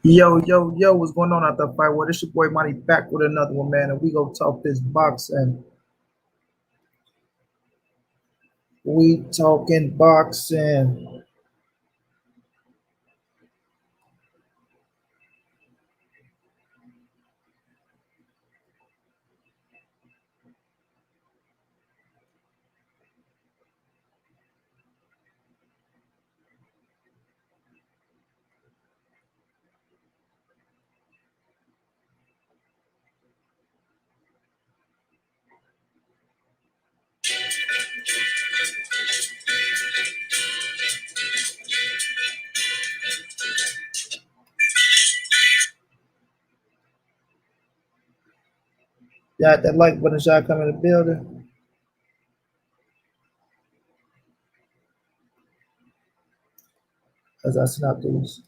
Yo, yo, yo, what's going on out the fight? Well, this your boy Monty back with another one, man, and we go talk this boxing. We talking boxing. Yeah, that like button shot come in the building as I send out these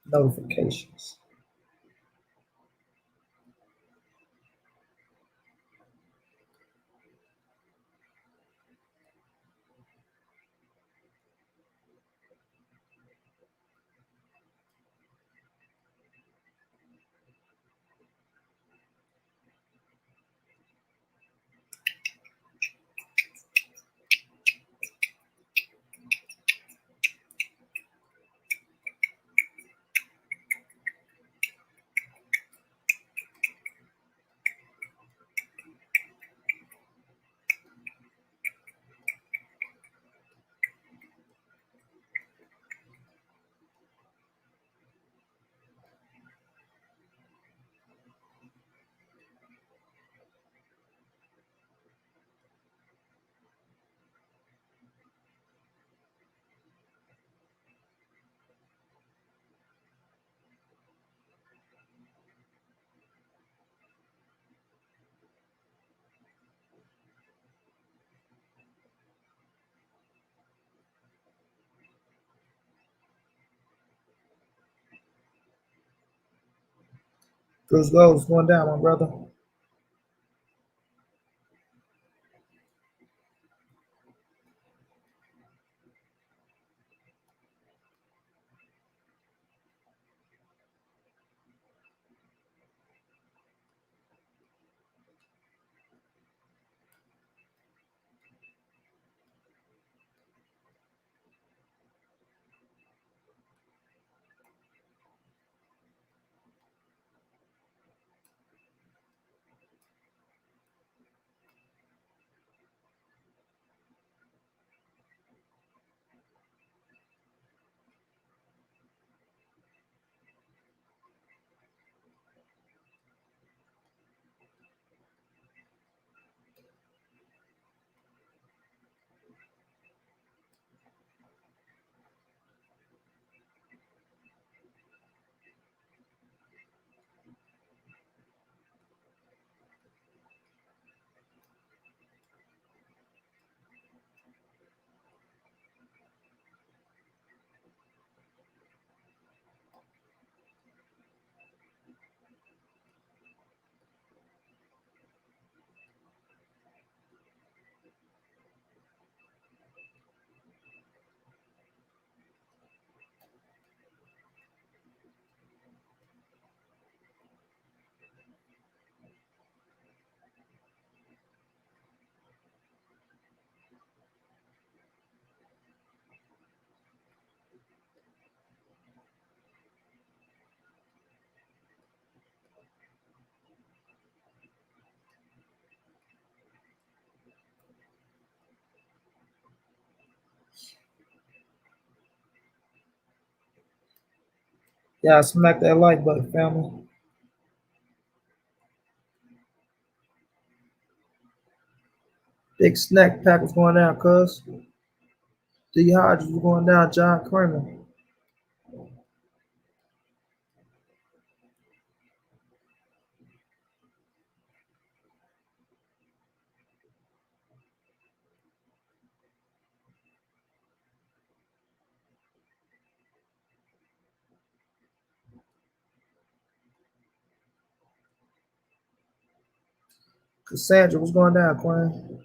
notifications. Bruce Gold's going down, my brother. Yeah, smack that like button, family. Big snack pack was going down, cuz. D Hodges was going down, John Kramer. Cassandra was going down, Quinn.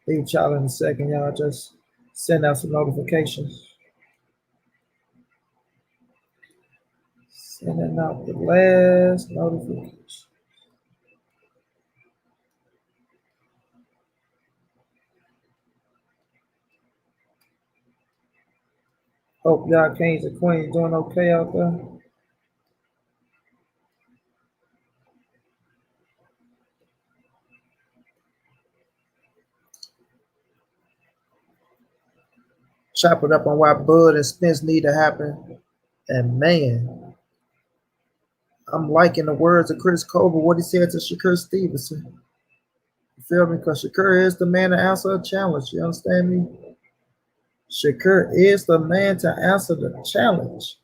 Leave y'all in a second, y'all. Just send out some notifications. Sending out the last notification. Hope y'all kings and queens doing okay out there. Chop it up on why Bud and Spence need to happen. And man, I'm liking the words of Chris Colbert, what he said to Shakur Stevenson. You feel me? Because Shakur is the man to answer a challenge. You understand me? Shakur is the man to answer the challenge.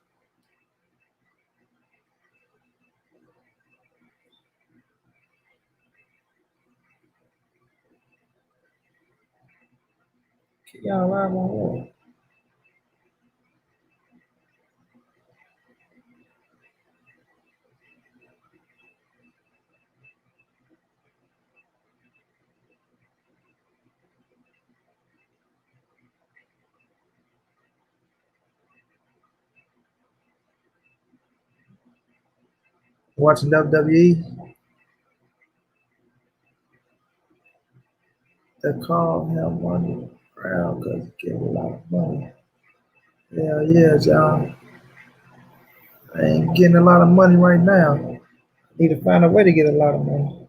Keep y'all live on what? Watching WWE. They call him money around because he get a lot of money. Yeah, yeah, y'all. I ain't getting a lot of money right now. Need to find a way to get a lot of money.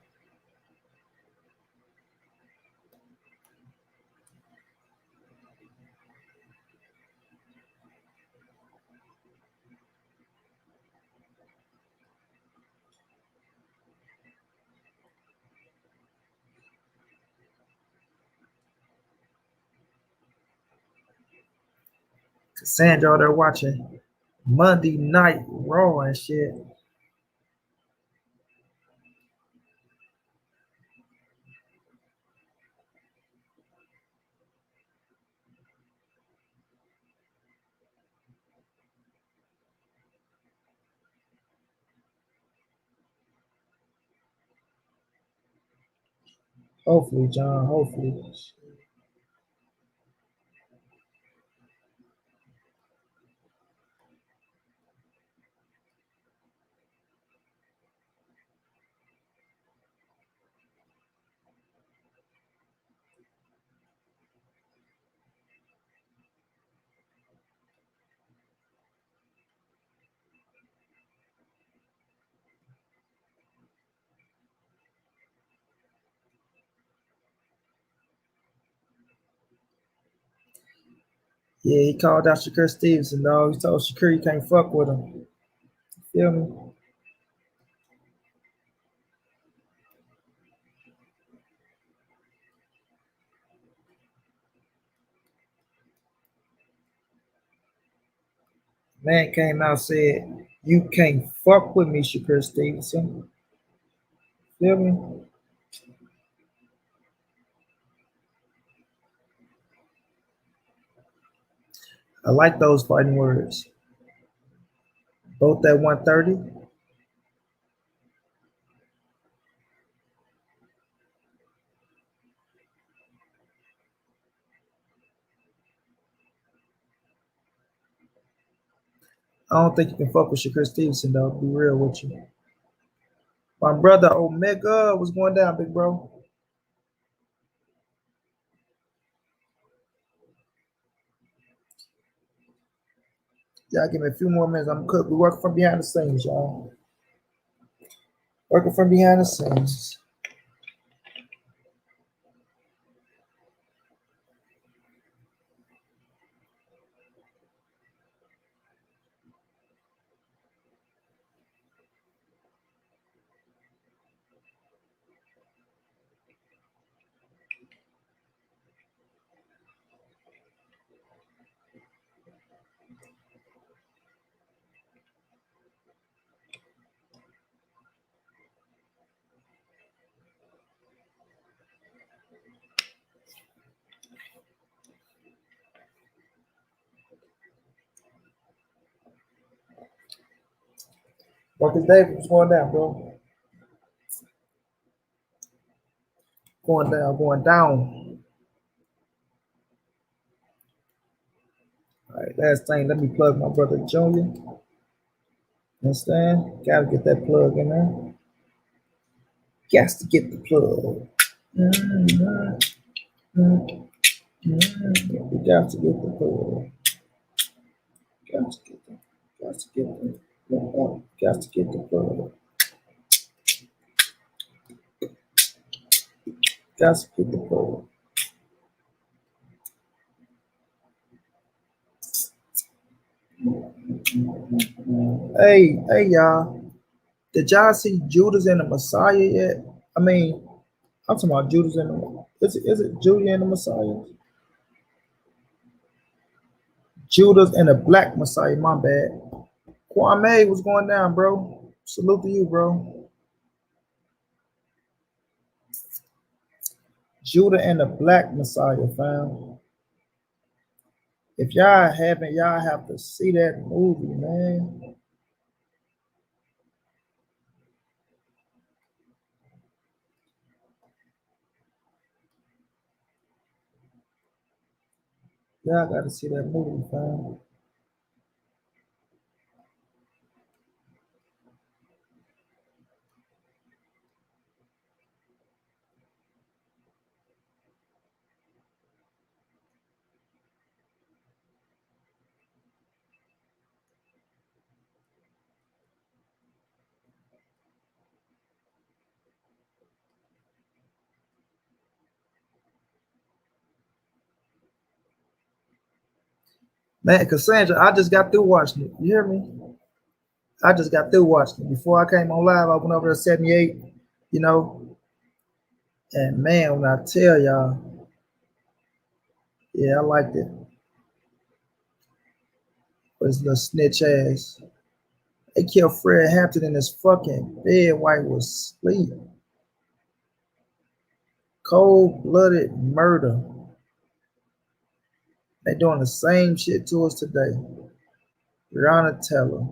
Cassandra, they're watching Monday Night Raw and shit. Hopefully, John. Hopefully. Yeah, he called out Shakur Stevenson, dog. He told Shakur you can't fuck with him. You feel me? Man came out and said, you can't fuck with me, Shakur Stevenson. Feel me? I like those fighting words. Both at 130. I don't think you can fuck with Shakur Stevenson, though. Be real with you. My brother Omega was going down, big bro. Y'all give me a few more minutes. I'm cook. We working from behind the scenes, y'all. Working from behind the scenes. Marcus Davis was going down, bro. Going down, going down. Last thing, let me plug my brother Junior. Understand? Gotta get that plug in there. Got to get the plug. Mm-hmm. Mm-hmm. We got to get the plug. Got to get the. Got to get the. Got to get the plug. Got to get the plug. Hey, y'all. Did y'all see Judas and the Messiah yet? I mean, I'm talking about Judas and the. Is it Judas and the Messiah? Judas and the Black Messiah. My bad. Kwame, what's going down, bro? Salute to you, bro. Judah and the Black Messiah, fam. If y'all haven't, y'all have to see that movie, man. Y'all got to see that movie, fam. Man, Cassandra, I just got through watching it. You hear me? I just got through watching it. Before I came on live, I went over to 78, you know. And man, when I tell y'all, yeah, I liked it. But his little snitch ass. They killed Fred Hampton in his fucking bed while he was asleep. Cold-blooded murder. They doing the same shit to us today. Breonna Taylor,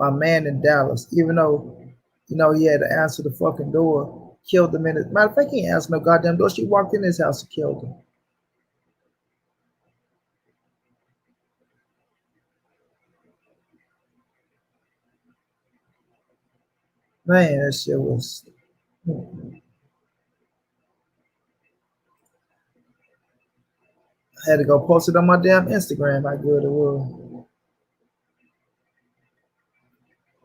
my man in Dallas, even though, he had to answer the fucking door, killed him in it. Matter of fact, he ain't answered no goddamn door. She walked in his house and killed him. Man, that shit was. I had to go post it on my damn Instagram. How good it was.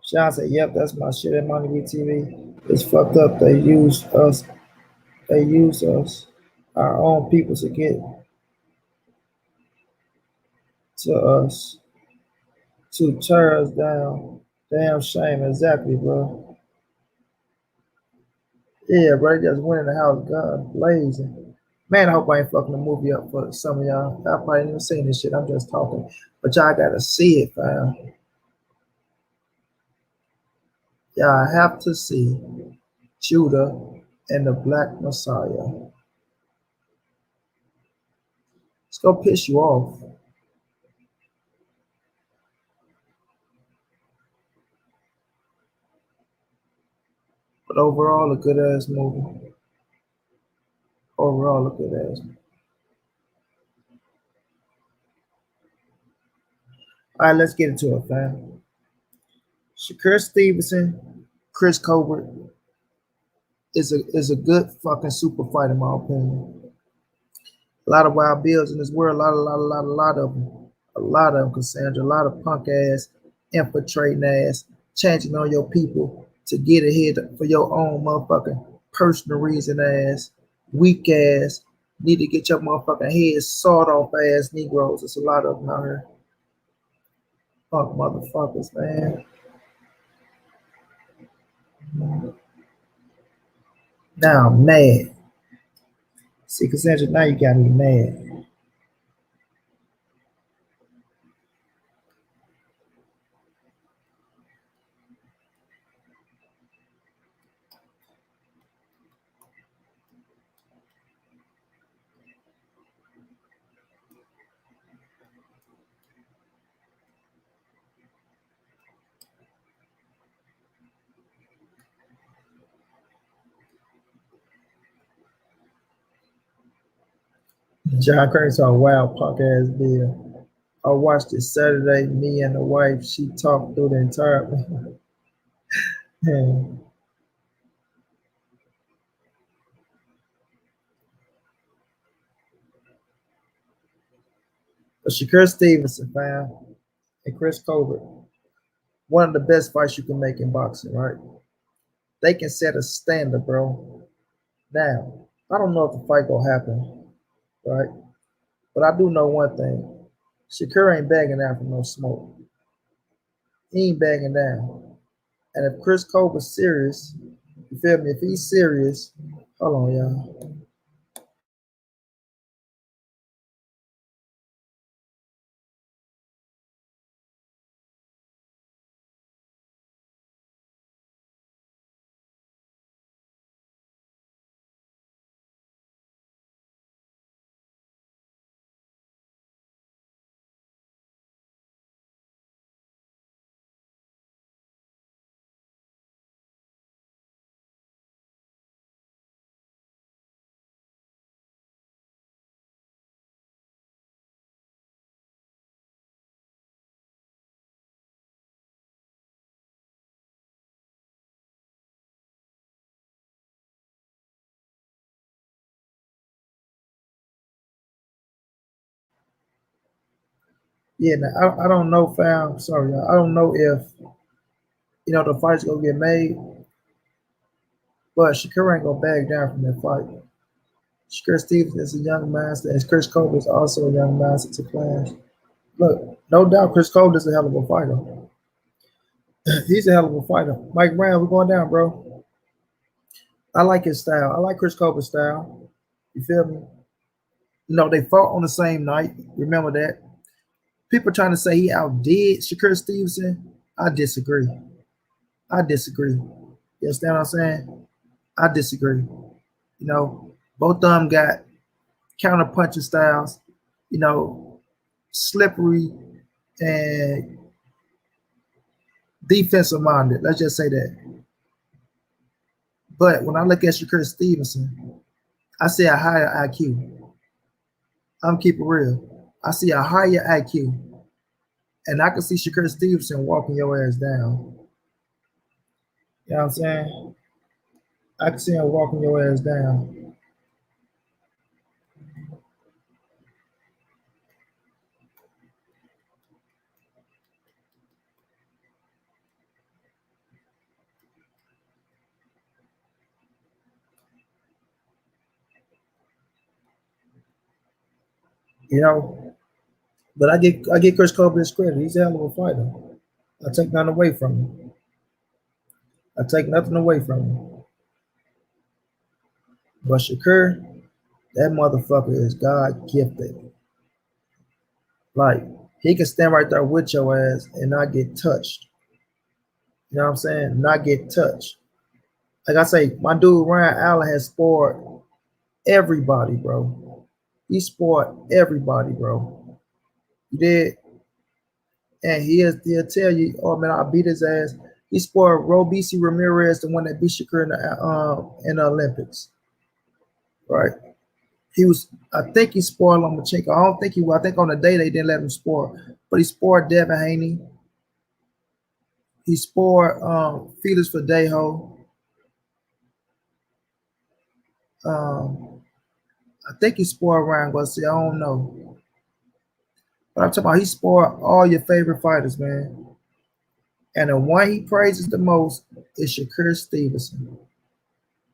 Sean said, "Yep, that's my shit at Money TV. It's fucked up. They used us. They used us, our own people, to get to us, to tear us down. Damn shame, exactly, bro. Yeah, bro, they just went in the house, gun blazing. Man, I hope I ain't fucking the movie up for some of y'all. I probably ain't even seen this shit. I'm just talking, but y'all gotta see it, fam. Y'all have to see Judah and the Black Messiah. It's gonna piss you off, but overall, a good ass movie. Overall, a good ass movie. All right, let's get into it, fam. Shakur Stevenson, Chris Colbert is a good fucking super fight in my opinion. A lot of wild bills in this world, a lot of them. A lot of them, Cassandra. A lot of punk ass, infiltrating ass, changing on your people to get ahead for your own motherfucking personal reason ass, weak ass, need to get your motherfucking head sawed off ass Negroes. There's a lot of them out here. Punk motherfuckers, man. Now I'm mad. See, Cassandra, now you got me mad. John Crane a wild punk ass bill. I watched it Saturday. Me and the wife, she talked through the entire. But Shakur Stevenson, fam, and Chris Colbert, one of the best fights you can make in boxing, right? They can set a standard, bro. Now, I don't know if the fight gonna happen, right? But I do know one thing. Shakur ain't bagging down from no smoke. He ain't bagging down. And if Chris Colbert's serious, you feel me? If he's serious, hold on, y'all. Yeah, now, I don't know, fam. Sorry, y'all. I don't know if the fight's gonna get made, but Shakur ain't gonna bag down from that fight. Shakur Stevenson is a young master, and Chris Colbert is also a young master to clash. Look, no doubt Chris Colbert is a hell of a fighter. He's a hell of a fighter. Mike Brown, we're going down, bro. I like his style. I like Chris Colbert's style. You feel me? They fought on the same night. Remember that. People trying to say he outdid Shakur Stevenson. I disagree. I disagree. You understand what I'm saying? I disagree. Both of them got counter punching styles, you know, slippery and defensive minded. Let's just say that. But when I look at Shakur Stevenson, I see a higher IQ. I'm keeping real. I see a higher IQ. And I can see Shakur Stevenson walking your ass down. You know what I'm saying? I can see him walking your ass down. You know, but I get Chris Colbert his credit. He's a hell of a fighter. I take nothing away from him. I take nothing away from him. But Shakur, that motherfucker is God gifted. Like he can stand right there with your ass and not get touched. You know what I'm saying? Not get touched. Like I say, my dude Ryan Allen has spoiled everybody, bro. He spoiled everybody, bro. He did, and he'll tell you, "Oh man, I beat his ass." He spoiled Robisi Ramirez, the one that beat Shakur in the Olympics, right? He was, I think he spoiled Lomachenko. I don't think he was. I think on the day they didn't let him spoil, but he spoiled Devin Haney. He spoiled Felix Verdejo. Um, I think he spoiled Ryan Garcia. I don't know. But I'm talking about he spoiled all your favorite fighters, man. And the one he praises the most is Shakur Stevenson.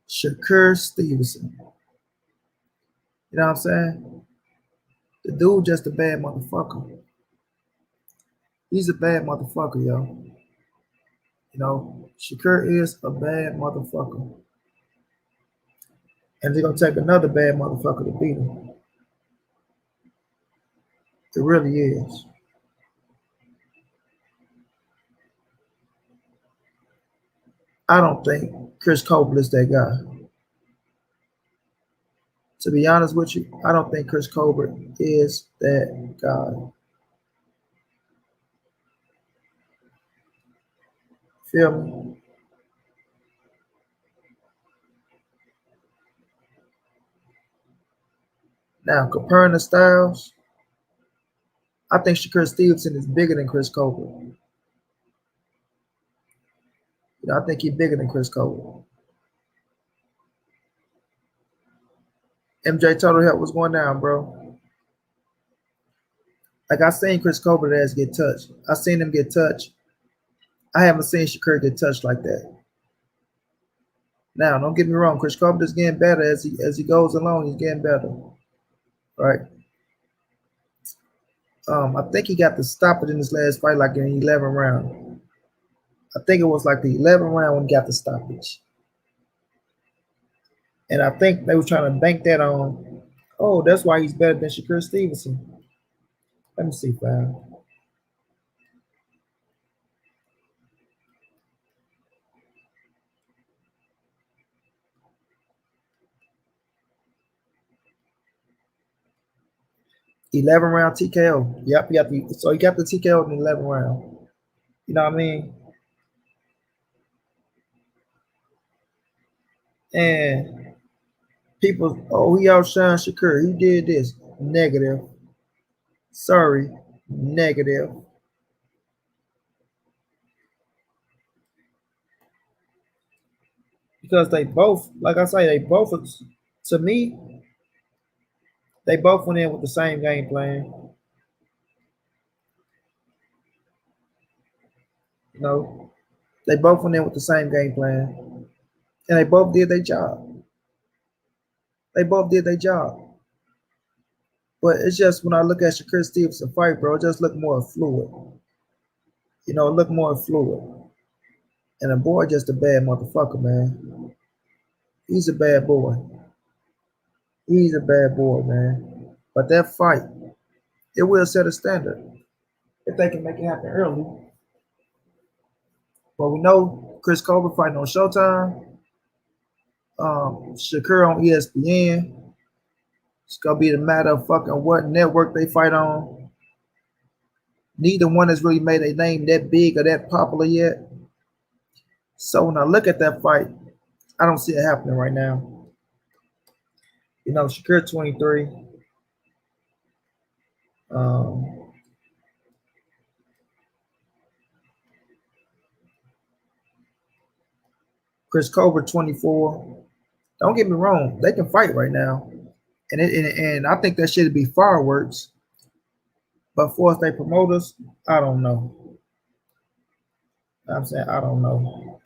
Shakur Stevenson. You know what I'm saying? The dude just a bad motherfucker. He's a bad motherfucker, yo. Shakur is a bad motherfucker. And they're gonna take another bad motherfucker to beat him. It really is. I don't think Chris Colbert is that guy. To be honest with you, I don't think Chris Colbert is that guy. Feel me? Now, comparing the styles, I think Shakur Stevenson is bigger than Chris Colbert. I think he's bigger than Chris Colbert. MJ Total Health was going down, bro. Like I seen Chris Colbert ass get touched. I seen him get touched. I haven't seen Shakur get touched like that. Now, don't get me wrong, Chris Colbert is getting better as he goes along. He's getting better, right? I think he got the stoppage in his last fight, like in the 11th round. I think it was like the 11th round when he got the stoppage, and I think they were trying to bank that on. Oh, that's why he's better than Shakur Stevenson. Let me see, fam. 11 round TKO. Yep, he got the TKO in the 11th round. You know what I mean? And people, oh, he outshined Shakur. He did this. Negative. Sorry, negative. Because they both, like I say, to me, they both went in with the same game plan. You know, they both went in with the same game plan, and they both did their job. They both did their job. But it's just when I look at Shakur Stevenson fight, bro, it just look more fluid. It look more fluid. And the boy just a bad motherfucker, man. He's a bad boy. He's a bad boy, man. But that fight, it will set a standard if they can make it happen early. But we know Chris Colbert fighting on Showtime. Shakur on ESPN. It's gonna be the matter of fucking what network they fight on. Neither one has really made a name that big or that popular yet. So when I look at that fight, I don't see it happening right now. Shakur 23. Um, Chris Colbert 24. Don't get me wrong, they can fight right now, and I think that should be fireworks. But for us, they promoters, I don't know. I'm saying I don't know.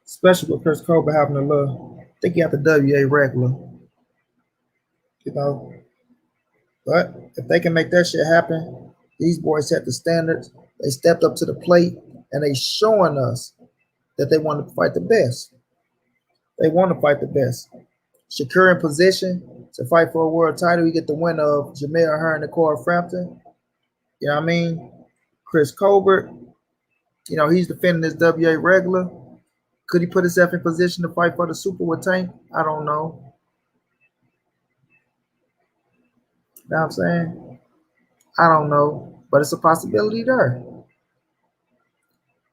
Especially with Chris Colbert having a little, I think he got the WA regular, you know. But if they can make that shit happen, these boys set the standards. They stepped up to the plate, and they showing us that they want to fight the best. They want to fight the best. Shakur in position to fight for a world title. You get the win of Jamel Hearn and Corey Frampton. You know what I mean? Chris Colbert, he's defending his WA regular. Could he put himself in position to fight for the Super with Tank? I don't know. You know what I'm saying? I don't know. But it's a possibility there.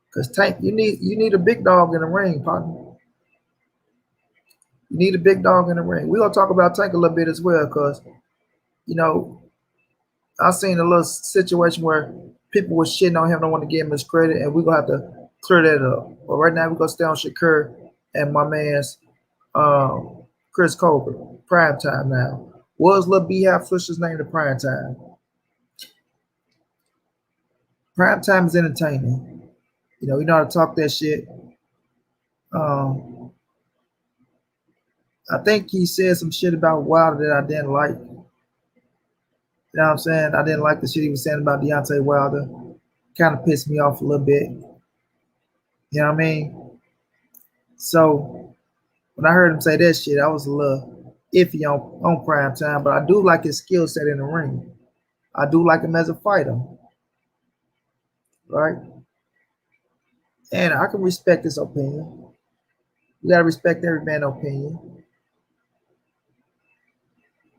Because Tank, you need a big dog in the ring, partner. You need a big dog in the ring. We're gonna talk about Tank a little bit as well, because I seen a little situation where people were shitting on him, don't want to give him his credit, and we're gonna have to clear that up. But right now we're gonna stay on Shakur and my man's Chris Colbert. Prime time now. Was Lil Beehive Swisher's name to prime time? Prime time is entertaining. You know how to talk that shit. Um, I think he said some shit about Wilder that I didn't like. You know what I'm saying? I didn't like the shit he was saying about Deontay Wilder. Kind of pissed me off a little bit. You know what I mean? So when I heard him say that shit, I was a little iffy on prime time, but I do like his skill set in the ring. I do like him as a fighter. Right? And I can respect his opinion. You gotta respect every man's opinion.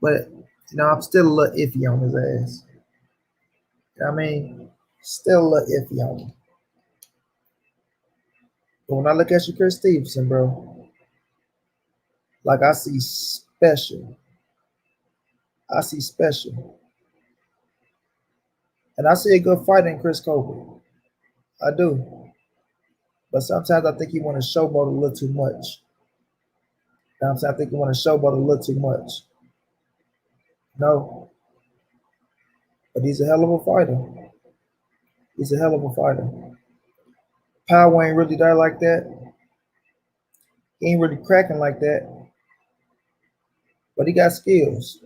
But I'm still a little iffy on his ass. You know what I mean? Still a little iffy on him. But when I look at Shakur Stevenson, bro, Like I see special. I see special. And I see a good fighter in Chris Colbert. I do. But sometimes I think he want to showboat a little too much. You know what I'm saying? I think he want to showboat a little too much. No, but he's a hell of a fighter. He's a hell of a fighter. Power ain't really there like that. He ain't really cracking like that. But he got skills.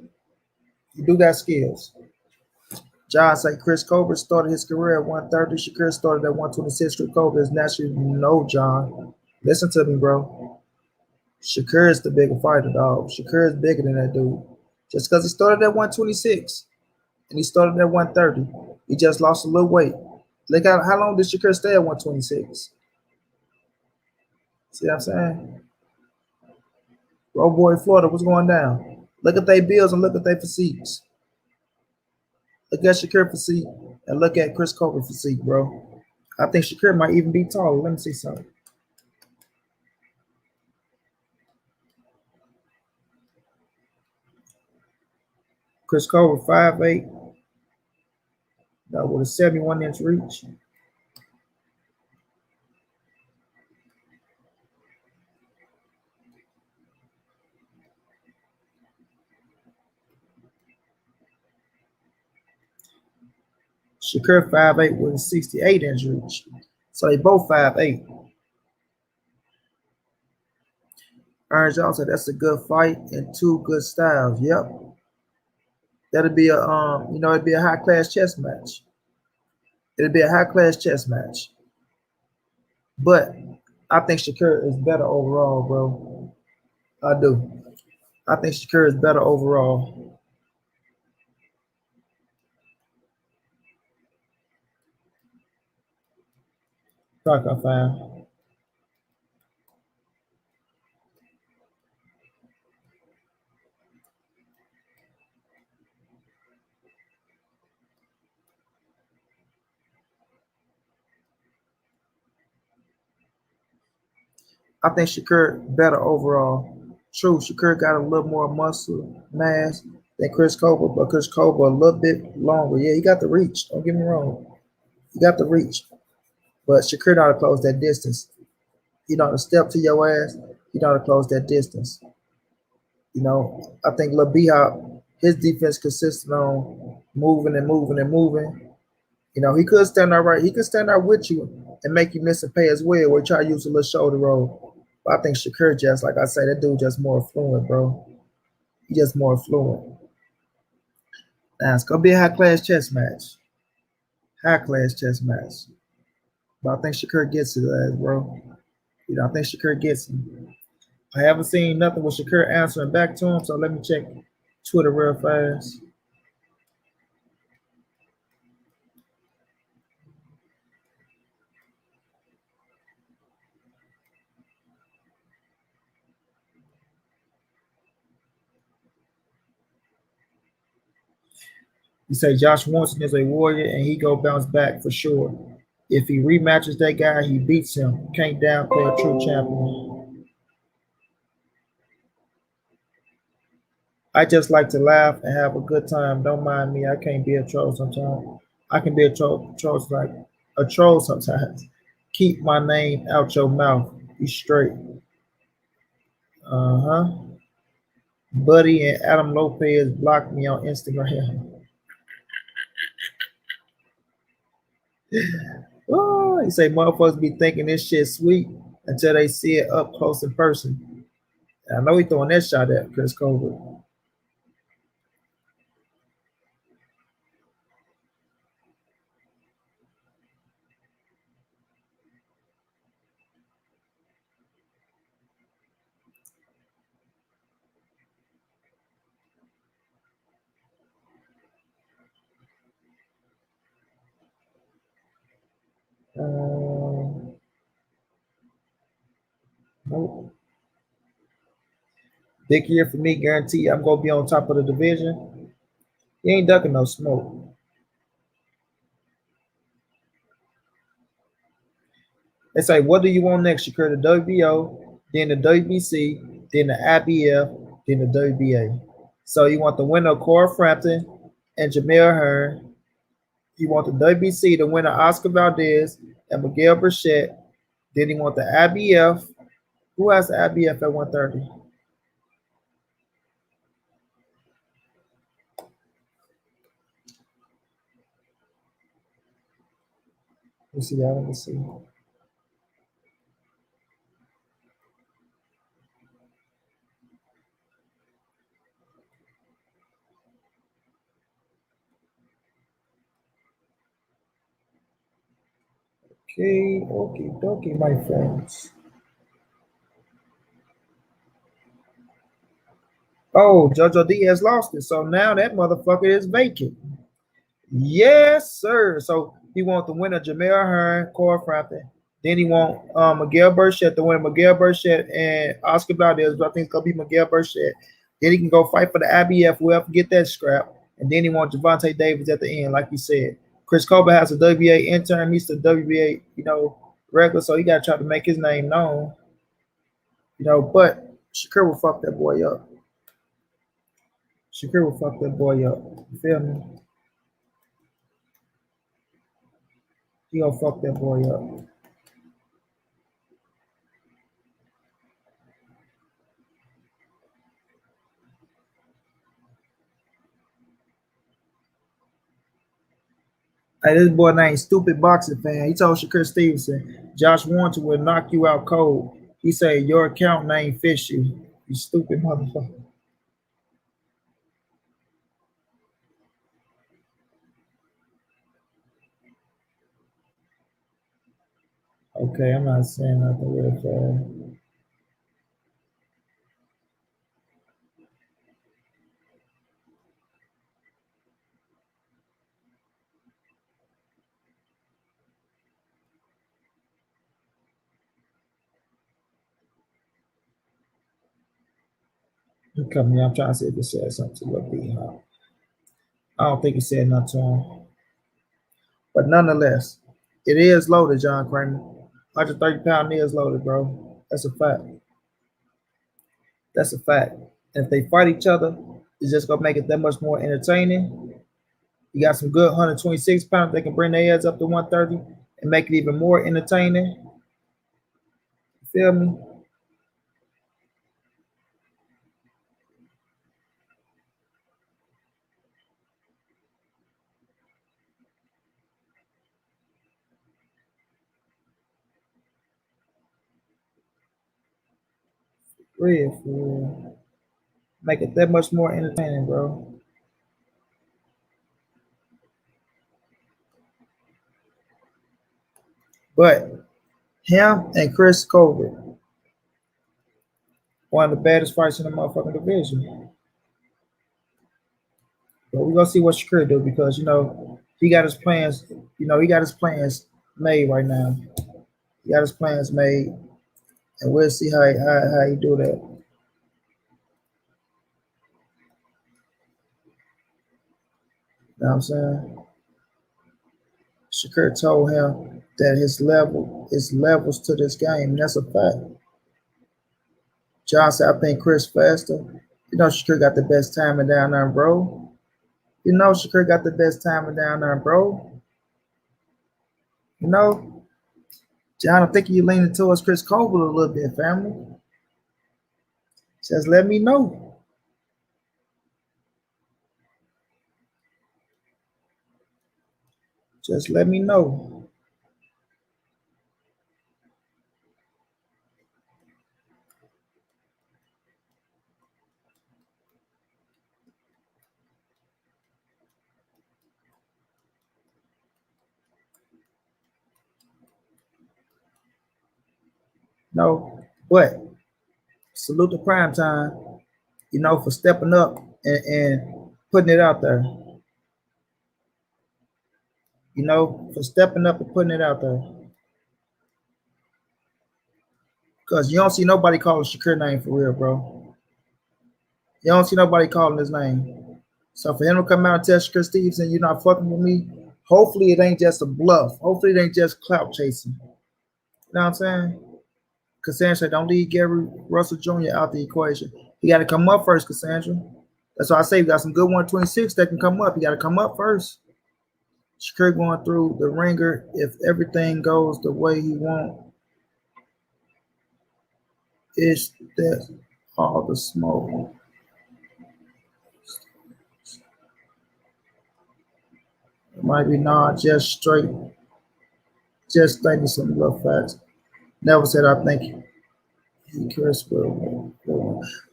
He do got skills. John say Chris Colbert started his career at 130. Shakur started at 126. Chris Colbert is naturally no, John. Listen to me, bro. Shakur is the bigger fighter, dog. Shakur is bigger than that dude. Just because he started at 126 and he started at 130, he just lost a little weight. Look at how long did Shakur stay at 126? See what I'm saying? Oh boy, Florida, what's going down? Look at their bills and look at their physiques. Look at Shakur physique and look at Chris Colbert physique, bro. I think Shakur might even be taller. Let me see something. Chris Colbert 5'8", with a 71-inch reach. Shakur 5'8" with a 68-inch reach. So they both 5'8". Aaron Jones said that's a good fight and two good styles. Yep. That'll be a it'd be a high class chess match. It'll be a high class chess match. But I think Shakur is better overall, bro. I do. I think Shakur is better overall. Fuck, I found. I think Shakur better overall. True, Shakur got a little more muscle mass than Chris Colbert, but Chris Colbert a little bit longer. Yeah, he got the reach. Don't get me wrong. He got the reach. But Shakur know how to close that distance. You know how to step to your ass. You know how to close that distance. I think Lil B-Hop, his defense consisted on moving and moving and moving. He could stand out right. He could stand out with you and make you miss a pay as well, or try to use a little shoulder roll. But I think Shakur just, like I say, that dude just more fluent, bro. He just more fluent. Now it's gonna be a high class chess match. High class chess match. But I think Shakur gets his ass, bro. I think Shakur gets him. I haven't seen nothing with Shakur answering back to him, so let me check Twitter real fast. You say Josh Warrington is a warrior and he go bounce back for sure. If he rematches that guy, he beats him. Can't downplay a true champion. I just like to laugh and have a good time. Don't mind me. I can't be a troll sometimes. I can be a troll sometimes. Keep my name out your mouth. Be straight. Uh-huh. Buddy and Adam Lopez blocked me on Instagram. Oh, he say motherfuckers be thinking this shit sweet until they see it up close in person. And I know he throwing that shot at Chris Colbert. Nope. Big year for me, guarantee I'm gonna be on top of the division. He ain't ducking no smoke. They say, what do you want next? Shakur, the WBO, then the WBC, then the IBF, then the WBA. So you want the winner of Cora Frampton and Jamel Hearn. You want the WBC, the winner Oscar Valdez and Miguel Burchett. Then you want the IBF. Who has the IBF at 130? Let's see, y'all. Let me see. Okay, okay, my friends. Oh, Jojo Diaz lost it. So now that motherfucker is vacant. Yes, sir. So he wants the winner Jamel Hearn, Cora Frampton. Then he want Miguel Burchett, the winner Miguel Burchett and Oscar Valdez. But I think it's gonna be Miguel Burchett. Then he can go fight for the IBF, whoever get that scrap. And then he wants Javante Davis at the end, like you said. Chris Colbert has a WBA intern, he's the WBA, regular, so he gotta try to make his name known. But Shakur will fuck that boy up. Shakur will fuck that boy up. You feel me? He gonna fuck that boy up. Hey, this boy named Stupid Boxing Fan. He told Shakur Stevenson, Josh Warrington will knock you out cold. He said, your account name fish you. You stupid motherfucker. Okay, I'm not saying nothing real fast. You come here, I'm trying to see if it said something to Lil B, huh? I don't think he said nothing to him. But nonetheless, it is loaded, John Kramer. 130-pound is loaded, bro. That's a fact. That's a fact. And if they fight each other, it's just gonna make it that much more entertaining. You got some good 126 pounds. They can bring their heads up to 130 and make it even more entertaining. You feel me? Real, for real. Make it that much more entertaining, bro. But him and Chris Colbert, one of the baddest fights in the motherfucking division. But we're gonna see what Shakur do because he got his plans. He got his plans made right now. He got his plans made, and we'll see how he do that. You know what I'm saying? Shakur told him that his levels to this game, and that's a fact. John said, I think Chris faster. Shakur got the best timing down there, bro. Shakur got the best timing down there, bro. John, I'm thinking you leaning towards Chris Colbert a little bit, family. Just let me know. Just let me know. No, but salute to prime time, for stepping up and putting it out there. For stepping up and putting it out there. Because you don't see nobody calling Shakur name for real, bro. You don't see nobody calling his name. So for him to come out and tell Shakur Stevenson, you're not fucking with me, hopefully it ain't just a bluff. Hopefully it ain't just clout chasing. You know what I'm saying? Cassandra, don't leave Gary Russell Jr. out the equation. He got to come up first, Cassandra. That's why I say we got some good 126 that can come up. He got to come up first. Shakur going through the ringer. If everything goes the way he wants, it's that all the smoke. It might be not just straight, just thinking some little facts. Never said I think he cares for.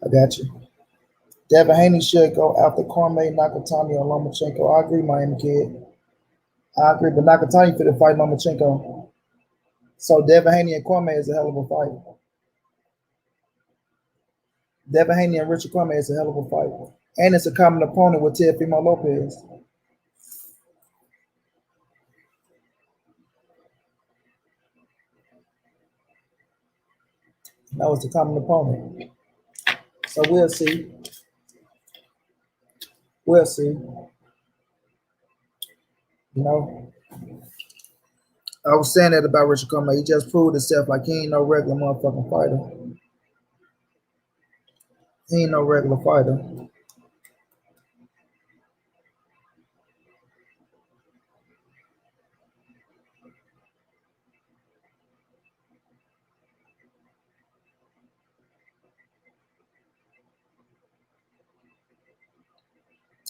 I got you. Devin Haney should go after Cormier, Nakatani, or Lomachenko. I agree, Miami kid. I agree, but Nakatani fit to fight Lomachenko. So Devin Haney and Cormier is a hell of a fight. Devin Haney and Richard Cormier is a hell of a fight. And it's a common opponent with Teofimo Lopez. That was a common opponent. So we'll see. We'll see. You know, I was saying that about Richard Cormier. He just proved himself like he ain't no regular motherfucking fighter. He ain't no regular fighter.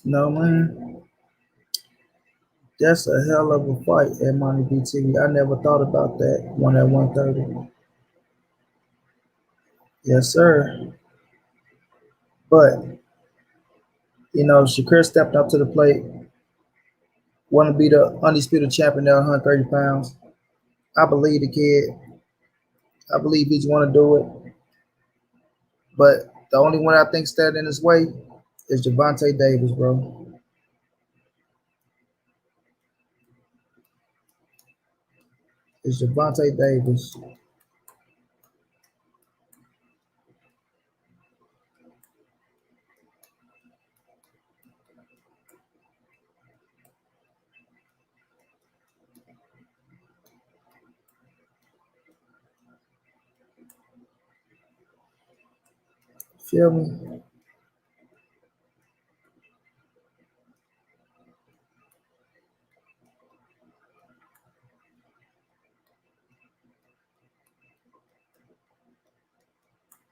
No, man. That's a hell of a fight at Monty BTV. I never thought about that one at 130. Yes, sir. But, you know, Shakur stepped up to the plate, want to be the undisputed champion at 130 pounds. I believe the kid. I believe he's want to do it. But the only one I think standing in his way is Gervonta Davis, bro. It's Gervonta Davis. Feel me?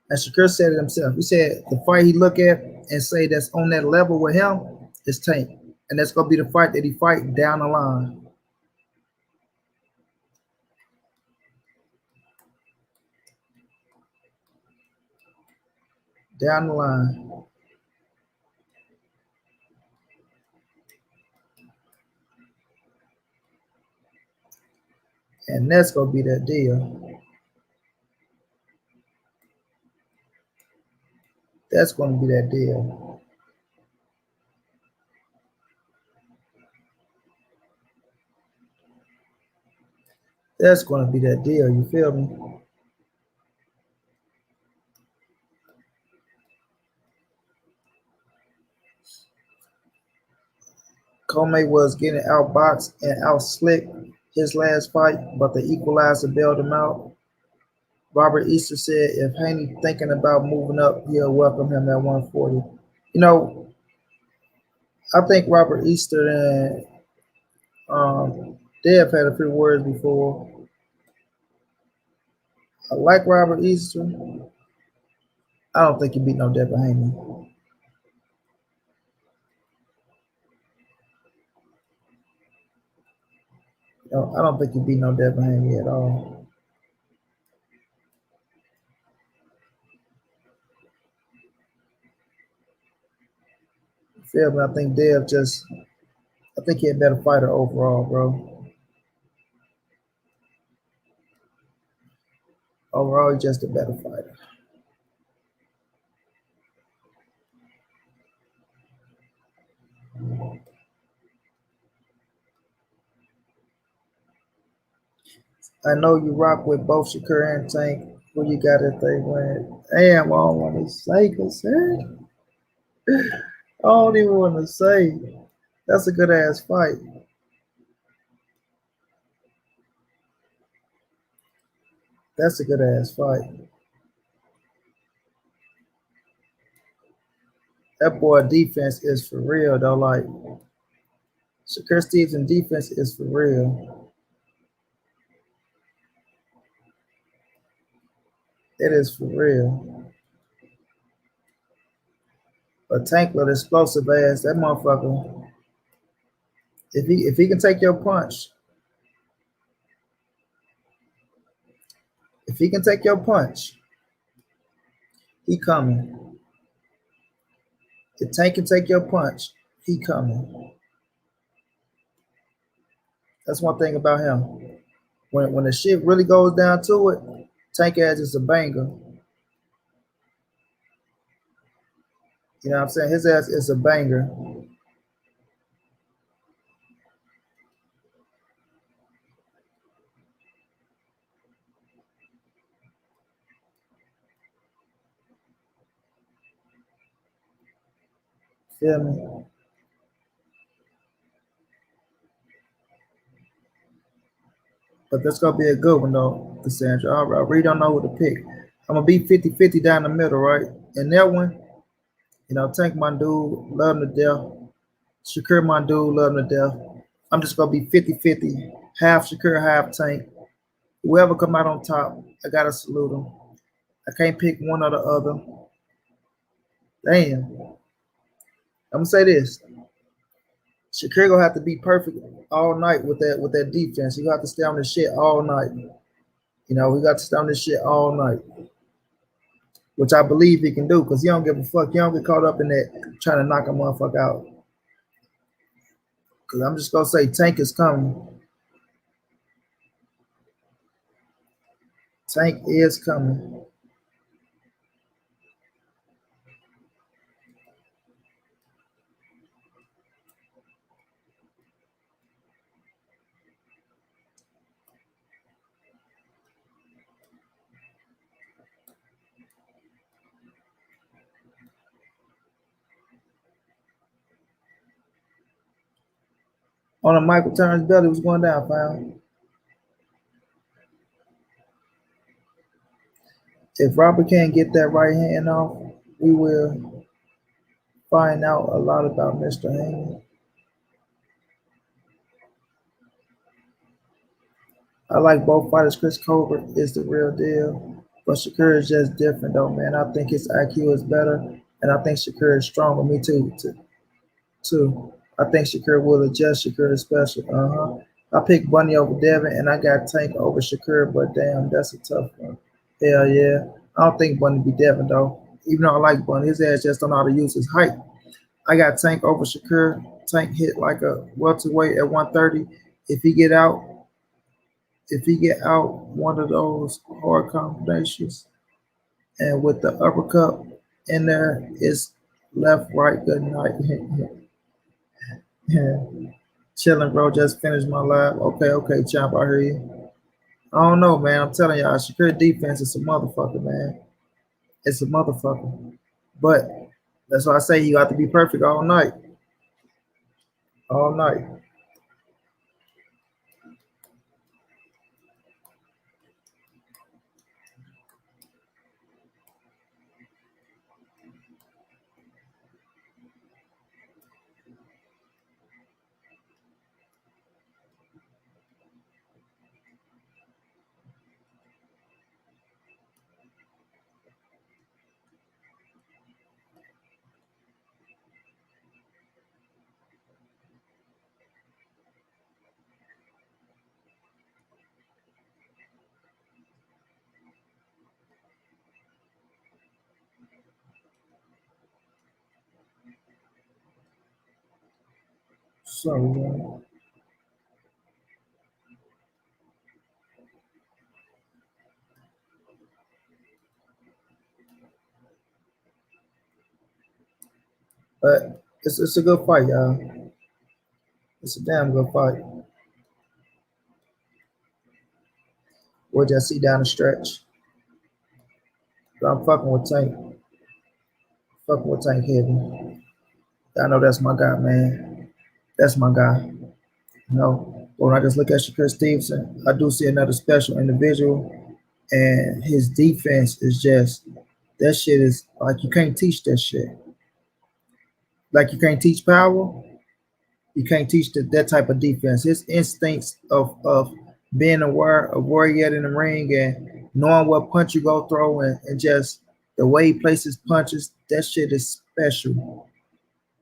And Shakur said it himself. He said the fight he look at and say that's on that level with him is Tank. And that's gonna be the fight that he fight down the line. Down the line. And that's gonna be that deal. That's gonna be that deal. That's gonna be that deal. You feel me? Comey was getting outboxed and out slick his last fight, but the equalizer bailed him out. Robert Easter said if Haney thinking about moving up, he'll welcome him at 140. You know, I think Robert Easter and they have had a few words before. I like Robert Easter. I don't think he beat no Devin Haney. No, I don't think he beat no Devin Haney at all. You feel me? I think I think he a better fighter overall, bro. Overall, he's just a better fighter. I know you rock with both Shakur and Tank. Who you got if they win? Damn, I don't want to say, cause I don't even want to say. That's a good ass fight. That's a good ass fight. That boy defense is for real though. Like Shakur Stevenson defense is for real. It is for real. But Tank with explosive ass, that motherfucker. If he can take your punch, if he can take your punch, he coming. If Tank can take your punch, he coming. That's one thing about him. When the shit really goes down to it, Tank ass is a banger. You know what I'm saying? His ass is a banger. Feel me? But that's gonna be a good one though, Cassandra. I really don't know who to pick. I'm gonna be 50-50 down the middle, right? And that one, Tank my dude, love him to death. Shakur my dude, love him to death. I'm just gonna be 50-50. Half Shakur, half Tank. Whoever come out on top, I gotta salute him. I can't pick one or the other. Damn. I'm gonna say this. Shakur gonna have to be perfect all night with that defense. He gonna have to stay on this shit all night. We got to stay on this shit all night, which I believe he can do because he don't give a fuck. He don't get caught up in that trying to knock a motherfucker out. Because I'm just gonna say Tank is coming. Tank is coming. On a Michael Turner's belly was going down, fam. If Robert can't get that right hand off, we will find out a lot about Mr. Haney. I like both fighters. Chris Colbert is the real deal, but Shakur is just different, though, man. I think his IQ is better, and I think Shakur is stronger. Me too. I think Shakur will adjust. Shakur is special. I picked Bunny over Devin, and I got Tank over Shakur, but damn, that's a tough one. Hell yeah. I don't think Bunny be Devin, though. Even though I like Bunny, his ass just don't know how to use his height. I got Tank over Shakur. Tank hit like a welterweight at 130. If he get out, one of those hard combinations, and with the uppercut in there, it's left, right, good night. Yeah. Chilling, bro. Just finished my live. Okay, champ. I hear you. I don't know, man. I'm telling y'all, Shakur defense is a motherfucker, man. It's a motherfucker. But that's why I say you got to be perfect all night. All night. Sorry, man. But it's a good fight, y'all. It's a damn good fight. We'll just see down the stretch. But I'm fucking with Tank. Fucking with Tank heavy. I know that's my guy, man. That's my guy. But when I just look at Shakur Stevenson, I do see another special individual and his defense is just that shit is like you can't teach that shit. Like you can't teach power, you can't teach that type of defense. His instincts of being aware of where he at in the ring and knowing what punch you go throw and just the way he places punches, that shit is special.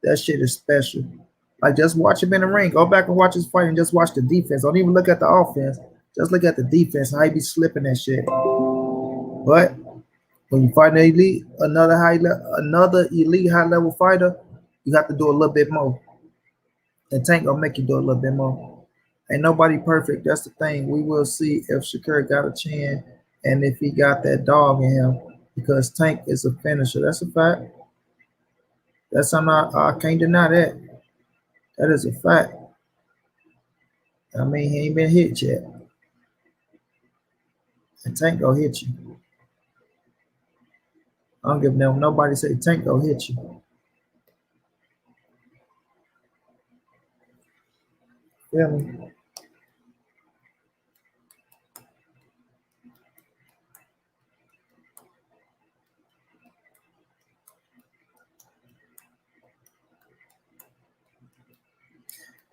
That shit is special. Like just watch him in the ring. Go back and watch his fight and just watch the defense. Don't even look at the offense. Just look at the defense and how he be slipping that shit. But when you fight an elite, another elite high level fighter, you have to do a little bit more. And Tank gonna make you do a little bit more. Ain't nobody perfect. That's the thing. We will see if Shakur got a chin and if he got that dog in him. Because Tank is a finisher. That's a fact. That's I'm not I can't deny that. That is a fact. I mean he ain't been hit yet. And Tank gonna hit you. I don't give them nobody say Tank gonna hit you. Feel me?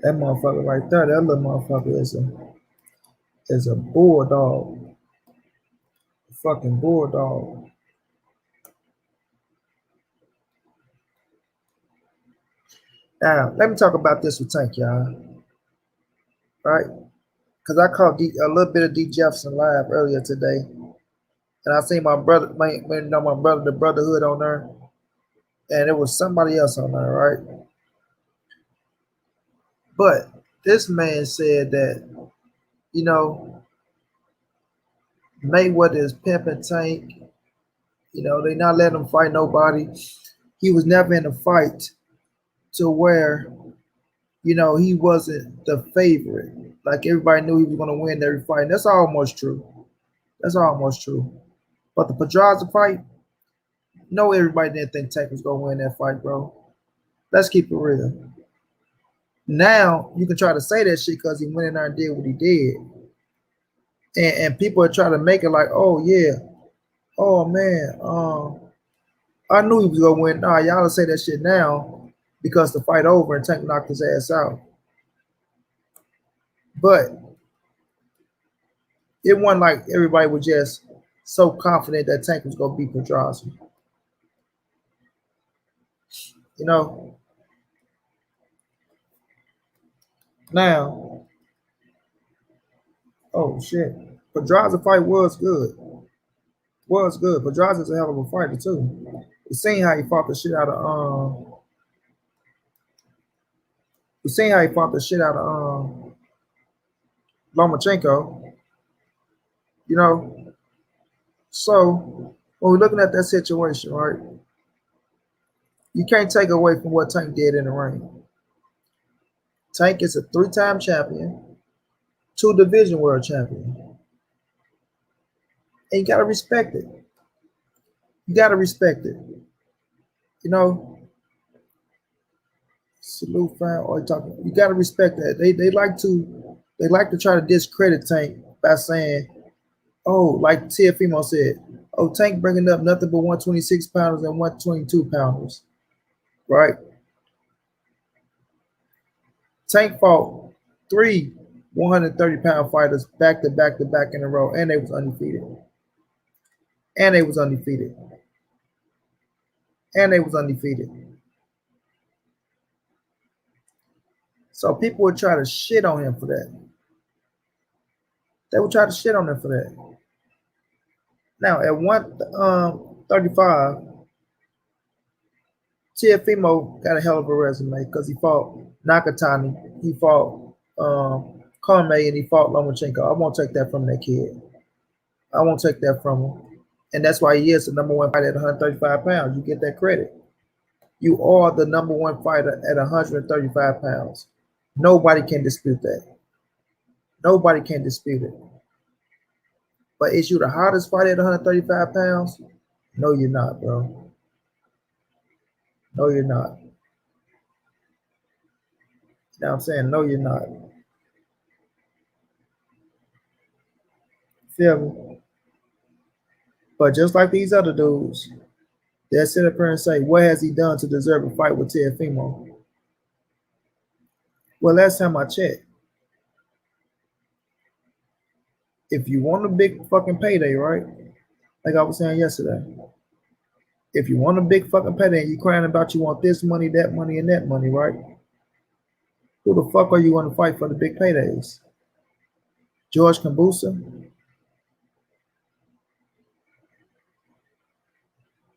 That motherfucker right there, that little motherfucker is a bulldog. A fucking bulldog. Now, let me talk about this with Tank, y'all. Right? Because I caught a little bit of D Jefferson live earlier today. And I seen my brother, my brother, the Brotherhood on there. And it was somebody else on there, right? But this man said that, you know, Mayweather is pimping Tank. You know, they not letting him fight nobody. He was never in a fight to where, you know, he wasn't the favorite. Like everybody knew he was going to win every fight. And that's almost true. That's almost true. But the Pedraza fight, no, everybody didn't think Tank was going to win that fight, bro. Let's keep it real. Now, you can try to say that shit because he went in there and did what he did. And people are trying to make it like, oh, yeah. Oh, man. I knew he was going to win. Nah, y'all say that shit now because the fight over and Tank knocked his ass out. But it wasn't like everybody was just so confident that Tank was going to beat Pedraza. You know? Now, oh, shit. Pedraza fight was good. Was good. Pedraza's a hell of a fighter, too. You seen how he fought the shit out of you seen how he fought the shit out of Lomachenko, you know. So when we're looking at that situation, right, you can't take away from what Tank did in the ring. Tank is a three-time champion, two division world champion. And you gotta respect it. You gotta respect it. You know, salute fan or talking. You gotta respect that. They like to try to discredit Tank by saying, oh, like Tiafimo said, oh, Tank bringing up nothing but 126 pounders and 122 pounders, right? Tank fought three 130-pound fighters back to back to back in a row, and they was undefeated. And they was undefeated. And they was undefeated. So people would try to shit on him for that. They would try to shit on him for that. Now at 135, Tiafimo got a hell of a resume because he fought Nakatani, he fought Kame, and he fought Lomachenko. I won't take that from that kid. I won't take that from him. And that's why he is the number one fighter at 135 pounds. You get that credit. You are the number one fighter at 135 pounds. Nobody can dispute that. Nobody can dispute it. But is you the hottest fighter at 135 pounds? No, you're not, bro. No, you're not. You know what I'm saying? No, you're not. Feel me? But just like these other dudes, they'll sit up here and say, what has he done to deserve a fight with Teofimo? Well, last time I checked, if you want a big fucking payday, right? Like I was saying yesterday, if you want a big fucking payday and you crying about you want this money, that money, and that money, right? Who the fuck are you going to fight for the big paydays? George Kambusa?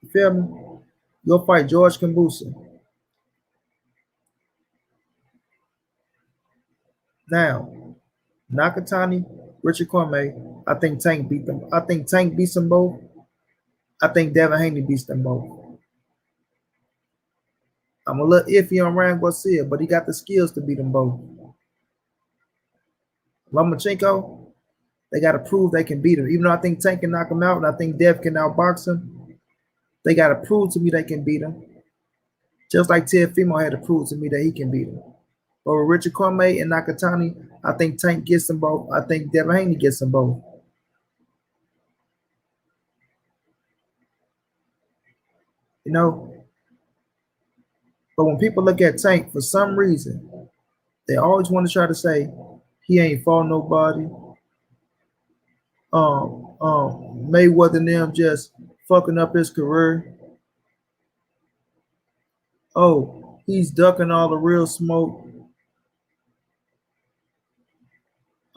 You feel me? You'll fight George Kambusa. Now, Nakatani, Richard Cormier, I think Tank beat them. I think Tank beats them both. I think Devin Haney beats them both. I'm a little iffy on Ryan Garcia, but he got the skills to beat them both. Lomachenko, they got to prove they can beat him. Even though I think Tank can knock him out and I think Dev can outbox him, they got to prove to me they can beat him. Just like Teofimo had to prove to me that he can beat him. But with Richard Cormier and Nakatani, I think Tank gets them both. I think Devin Haney gets them both. You know, but when people look at Tank, for some reason, they always want to try to say he ain't fought nobody. Mayweather and them just fucking up his career. Oh, he's ducking all the real smoke.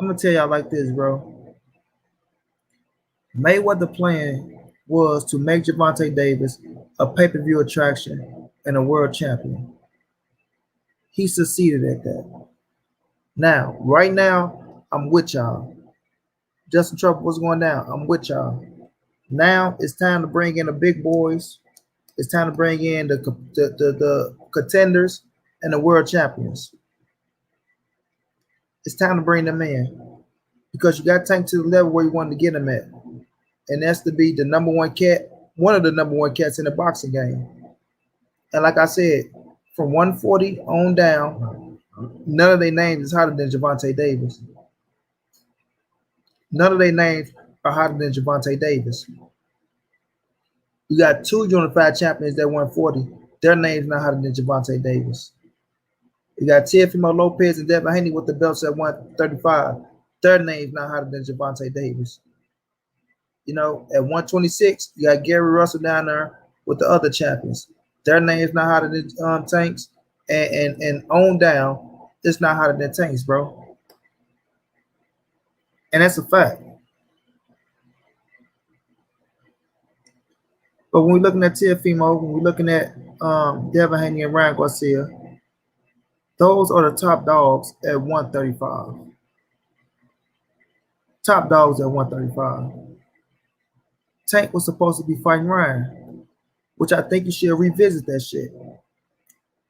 I'm gonna tell y'all like this, bro. Mayweather plan was to make Gervonta Davis a pay-per-view attraction and a world champion. He succeeded at that. Now, right now, I'm with y'all. Justin Trumpet, what's going down? I'm with y'all. Now it's time to bring in the big boys. It's time to bring in the contenders and the world champions. It's time to bring them in because you got to tank to the level where you wanted to get them at, and that's to be the number one cat, one of the number one cats in the boxing game. And like I said, from 140 on down, none of their names is hotter than Gervonta Davis. None of their names are hotter than Gervonta Davis. You got two unified champions that 140. Their names not hotter than Gervonta Davis. You got Teofimo Lopez and Devin Haney with the belts at 135. Their names not hotter than Gervonta Davis. You know, at 126, you got Gary Russell down there with the other champions. Their names not hotter than Tanks. And on down, it's not hotter than Tanks, bro. And that's a fact. But when we're looking at Teofimo, when we're looking at Devin Haney and Ryan Garcia, those are the top dogs at 135. Top dogs at 135. Tank was supposed to be fighting Ryan, which I think you should revisit that shit.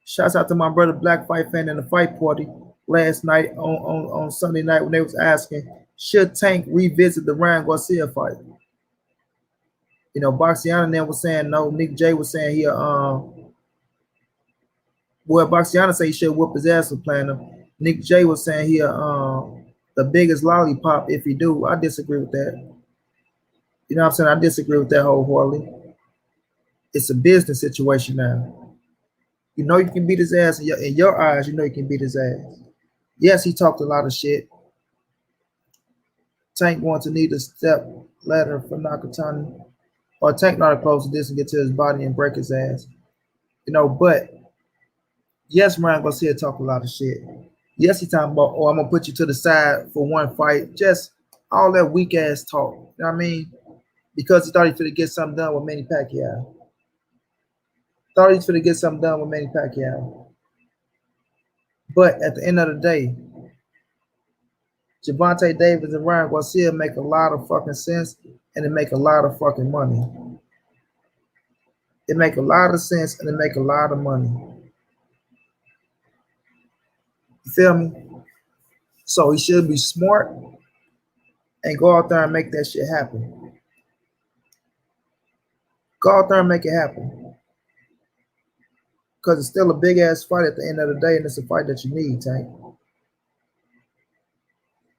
Shouts out to my brother Black Fight Fan in the fight party last night on Sunday night when they was asking, should Tank revisit the Ryan Garcia fight? You know, Boxiana then was saying no. Nick J was saying he well, Boxiana say he should whoop his ass for playing him. Nick J was saying he the biggest lollipop if he do. I disagree with that. You know what I'm saying? I disagree with that wholeheartedly. It's a business situation now. You know you can beat his ass in your eyes. You know you can beat his ass. Yes, he talked a lot of shit. Tank going to need a step ladder for Nakatani, or Tank not close to this and get to his body and break his ass. You know, but yes, Ryan Garcia talk a lot of shit. Yes, he talking about, oh, I'm gonna put you to the side for one fight. Just all that weak ass talk. You know what I mean? Because he thought he could get something done with Manny Pacquiao. Thought he was going to get something done with Manny Pacquiao. But at the end of the day, Gervonta Davis and Ryan Garcia make a lot of fucking sense, and they make a lot of fucking money. It make a lot of sense, and they make a lot of money. You feel me? So he should be smart and go out there and make that shit happen. Go out there and make it happen. Because it's still a big ass fight at the end of the day, and it's a fight that you need, Tank.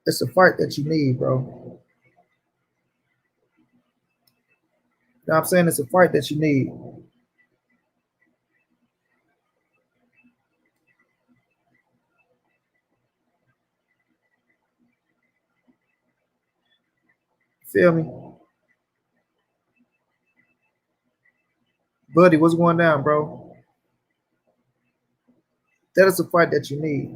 It's a fight that you need, bro. Now I'm saying it's a fight that you need. Feel me? Buddy, what's going down, bro? That is a fight that you need.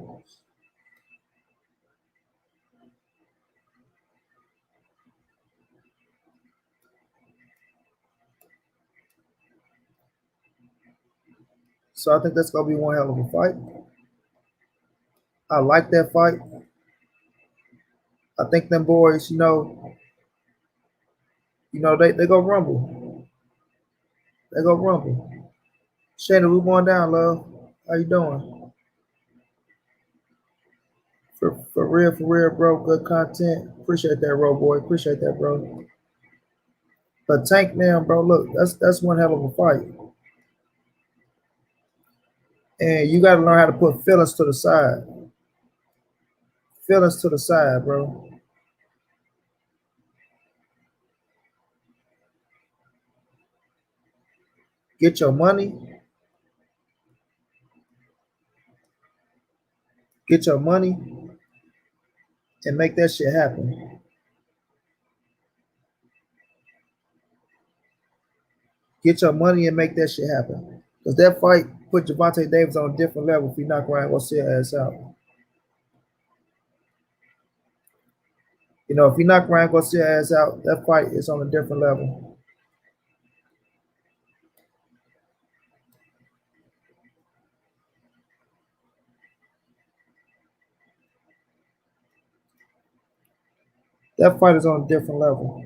So I think that's gonna be one hell of a fight. I like that fight. I think them boys, they go rumble. They go rumble. Shannon, we going down, love. How you doing? For real, bro. Good content. Appreciate that, bro, boy. Appreciate that, bro. But Tank now, bro, look, that's one hell of a fight. And you gotta learn how to put feelings to the side. Feelings to the side, bro. Get your money, get your money, and make that shit happen. Get your money and make that shit happen. Because that fight put Javante Davis on a different level if he knock Ryan Garcia ass out. If he knock Ryan Garcia ass out, that fight is on a different level. That fight is on a different level.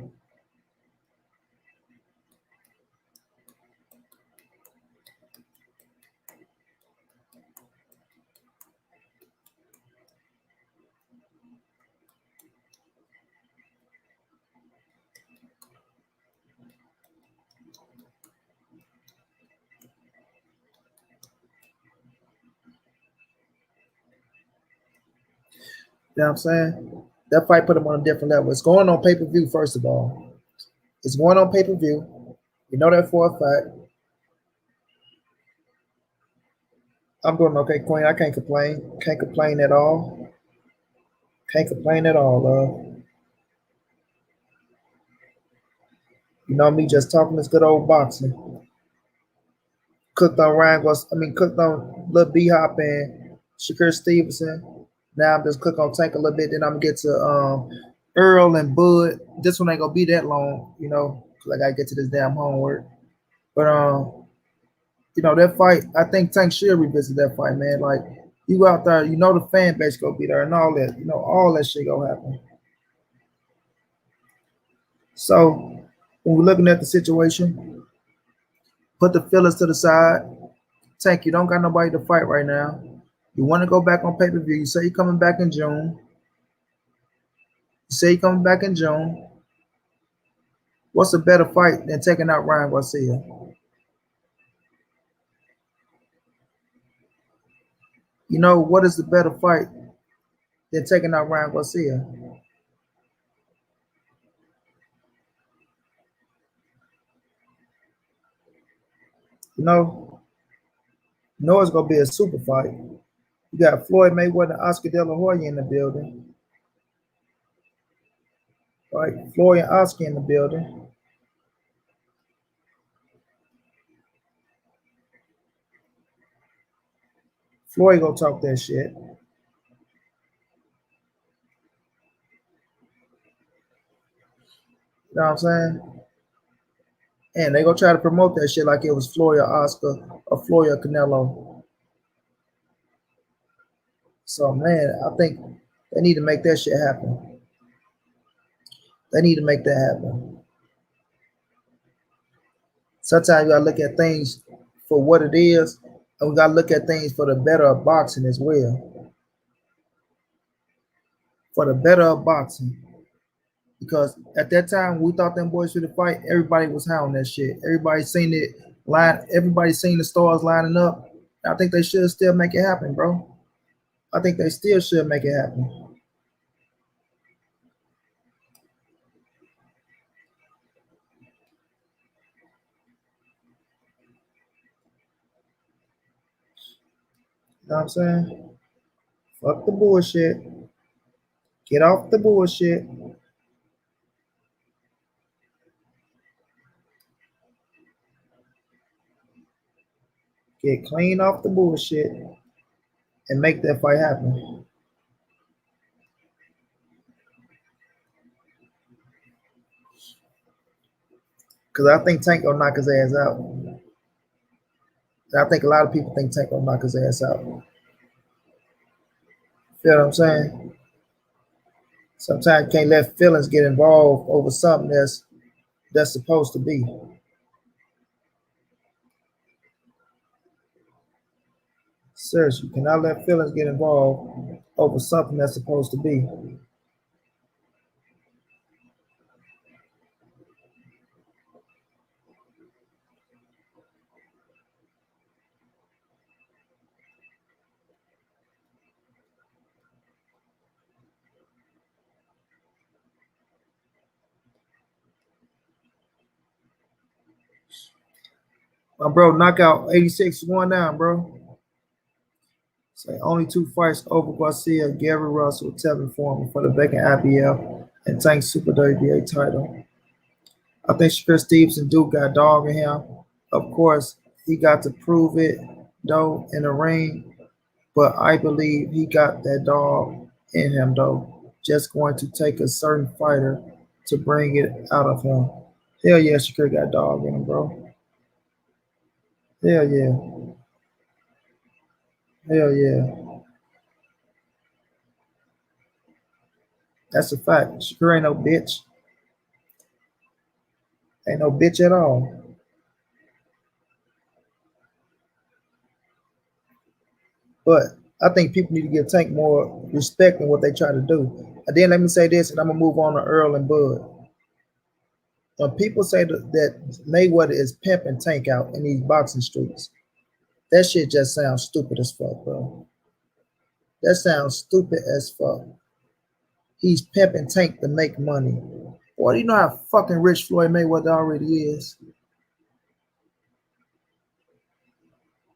You know what I'm saying? That fight put him on a different level. It's going on pay-per-view, first of all. It's going on pay-per-view. You know that for a fact. I'm doing okay, Queen. I can't complain. Can't complain at all. Can't complain at all, love. Me just talking this good old boxing. Cooked on cooked on Lil B Hop and Shakur Stevenson. Now I'm just cook on Tank a little bit. Then I'm gonna get to Earl and Bud. This one ain't gonna be that long, because I gotta get to this damn homework. But that fight, I think Tank should revisit that fight, man. Like you go out there, the fan base gonna be there and all that, all that shit gonna happen. So when we're looking at the situation, put the feelers to the side. Tank, you don't got nobody to fight right now. You want to go back on pay-per-view. You say you're coming back in June. You say you're coming back in June. What's a better fight than taking out Ryan Garcia? What is the better fight than taking out Ryan Garcia? It's gonna be a super fight. You got Floyd Mayweather and Oscar De La Hoya in the building. Right? Floyd and Oscar in the building. Floyd gonna talk that shit. You know what I'm saying? And they gonna try to promote that shit like it was Floyd or Oscar or Floyd or Canelo. So man, I think they need to make that shit happen. They need to make that happen. Sometimes you gotta look at things for what it is, and we gotta look at things for the better of boxing as well. For the better of boxing. Because at that time we thought them boys should fight, everybody was hounding that shit. Everybody seen it everybody seen the stars lining up. I think they should still make it happen, bro. I think they still should make it happen. know what I'm saying? Fuck the bullshit. Get off the bullshit. Get clean off the bullshit and make that fight happen. Cause I think Tank gonna knock his ass out. And I think a lot of people think Tank gonna knock his ass out. Feel what I'm saying? Sometimes you can't let feelings get involved over something that's supposed to be. Seriously, you cannot let feelings get involved over something that's supposed to be. My bro, knockout 86 1 down, bro. Say only 2 fights over Garcia, Gary Russell, Tevin Foreman for the vacant IBF and Tank Super WBA title. I think Shakur Stevenson do got dog in him. Of course, he got to prove it though in the ring, but I believe he got that dog in him though. Just going to take a certain fighter to bring it out of him. Hell yeah, Shakur got dog in him, bro. Hell yeah. Hell yeah. That's a fact. Shakur ain't no bitch. Ain't no bitch at all. But I think people need to give Tank more respect than what they try to do. And then let me say this, and I'm gonna move on to Earl and Bud. When people say that Mayweather is pimping Tank out in these boxing streets, that shit just sounds stupid as fuck, bro. That sounds stupid as fuck. He's pimping Tank to make money. Boy, do you know how fucking rich Floyd Mayweather already is?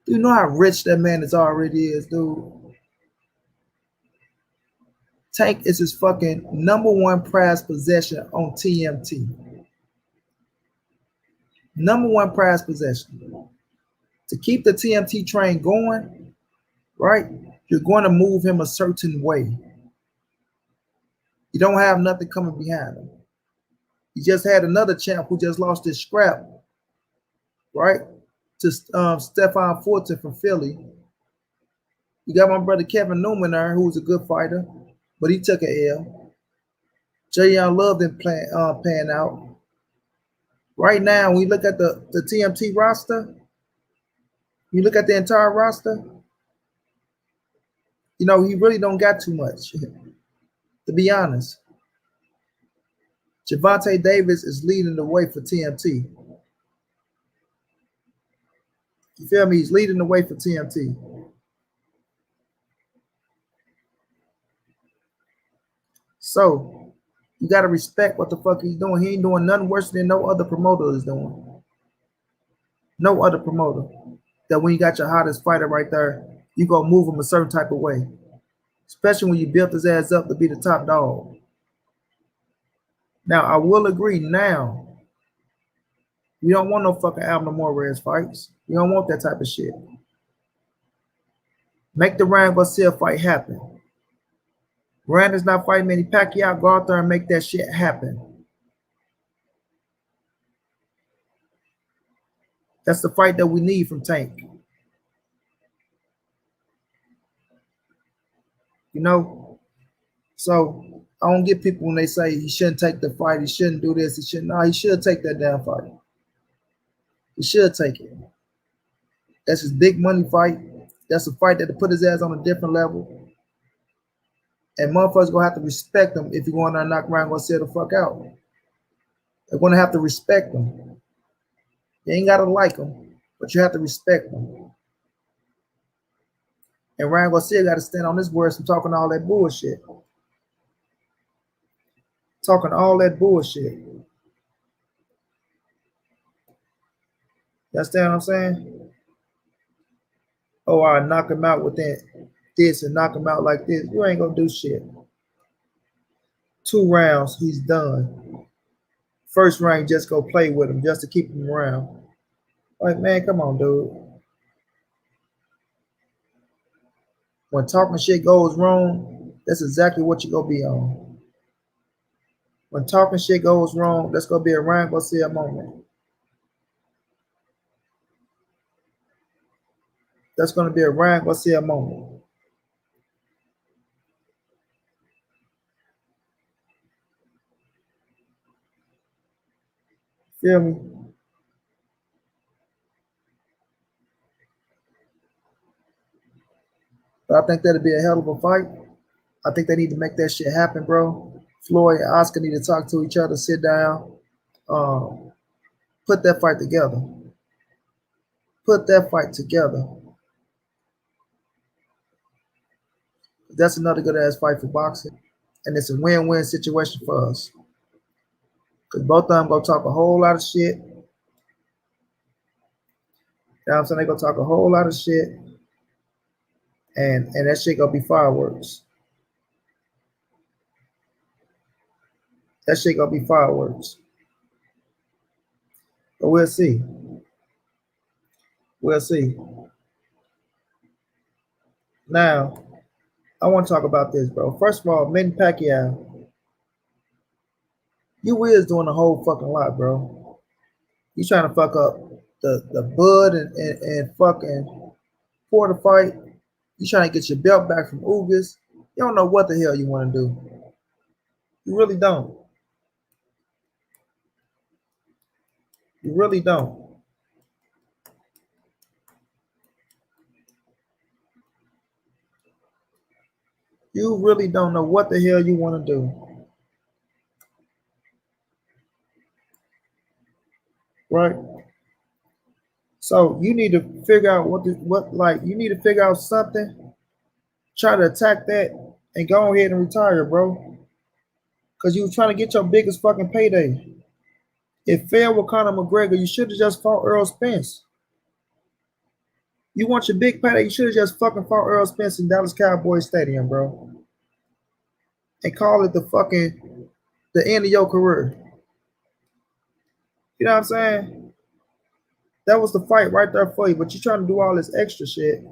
Do you know how rich that man is already is, dude? Tank is his fucking number one prize possession on TMT. Number one prize possession. To keep the TMT train going, right? You're going to move him a certain way. You don't have nothing coming behind him. You just had another champ who just lost his scrap, right? To Stefan Fortin from Philly. You got my brother Kevin Newman there, who's a good fighter, but he took a L. Jay Young Love didn't pan out. Right now, when you look at the TMT roster, you look at the entire roster, you know, he really don't got too much, to be honest. Javante Davis is leading the way for TMT. You feel me? He's leading the way for TMT. So you gotta respect what the fuck he's doing. He ain't doing nothing worse than no other promoter is doing. No other promoter. That when you got your hottest fighter right there, you gonna move him a certain type of way. Especially when you built his ass up to be the top dog. Now I will agree now. We don't want no fucking Abner Morez fights. We don't want that type of shit. Make the Ryan Garcia fight happen. Ryan is not fighting Manny Pacquiao. Go out there and make that shit happen. That's the fight that we need from Tank. You know? So I don't get people when they say he shouldn't take the fight, he shouldn't do this, he shouldn't. No, he should take that damn fight. He should take it. That's his big money fight. That's a fight that put his ass on a different level. And motherfuckers gonna have to respect him if you want to knock Ryan Garcia the fuck out. They're gonna have to respect him. You ain't gotta like him, but you have to respect him. And Ryan Garcia got to stand on his words from talking all that bullshit. Talking all that bullshit. You understand what I'm saying? Oh, I knock him out within this and knock him out like this. You ain't gonna do shit. 2 rounds, he's done. First round, just go play with him just to keep him around. Like, man, come on, dude. When talking shit goes wrong, that's exactly what you're gonna be on. When talking shit goes wrong, that's gonna be a Ryan Garcia moment. That's gonna be a Ryan Garcia moment. Feel me? But I think that'd be a hell of a fight. I think they need to make that shit happen, bro. Floyd and Oscar need to talk to each other, sit down, um, put that fight together. Put that fight together. That's another good ass fight for boxing. And it's a win-win situation for us. Cause both of them gonna talk a whole lot of shit. You know what I'm saying? They gonna talk a whole lot of shit. And that shit gonna be fireworks. That shit gonna be fireworks. But we'll see. We'll see. Now, I want to talk about this, bro. First of all, Manny Pacquiao, you is doing a whole fucking lot, bro. You trying to fuck up the bud and fucking for the fight. You trying to get your belt back from Ugas. You don't know what the hell you want to do. You really don't. You really don't. You really don't know what the hell you want to do. Right? So you need to figure out you need to figure out something, try to attack that, and go ahead and retire, bro. Cause you was trying to get your biggest fucking payday. It failed with Conor McGregor. You should have just fought Earl Spence. You want your big payday, you should have just fucking fought Earl Spence in Dallas Cowboys Stadium, bro. And call it the end of your career. You know what I'm saying? That was the fight right there for you, but you're trying to do all this extra shit.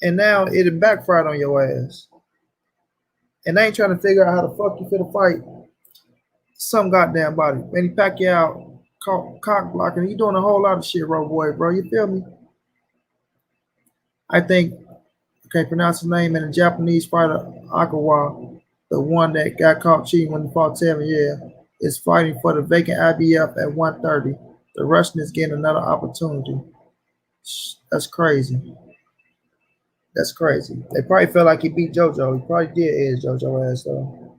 And now it backfired on your ass. And they ain't trying to figure out how the fuck you fit a fight some goddamn body. Manny Pacquiao cock blocking. You doing a whole lot of shit, bro, boy, bro. You feel me? I think I can't pronounce his name, and the Japanese fighter Akawa, the one that got caught cheating when he fought 7 years, is fighting for the vacant IBF at 130. The Russian is getting another opportunity. That's crazy. That's crazy. They probably felt like he beat JoJo. He probably did edge JoJo ass though.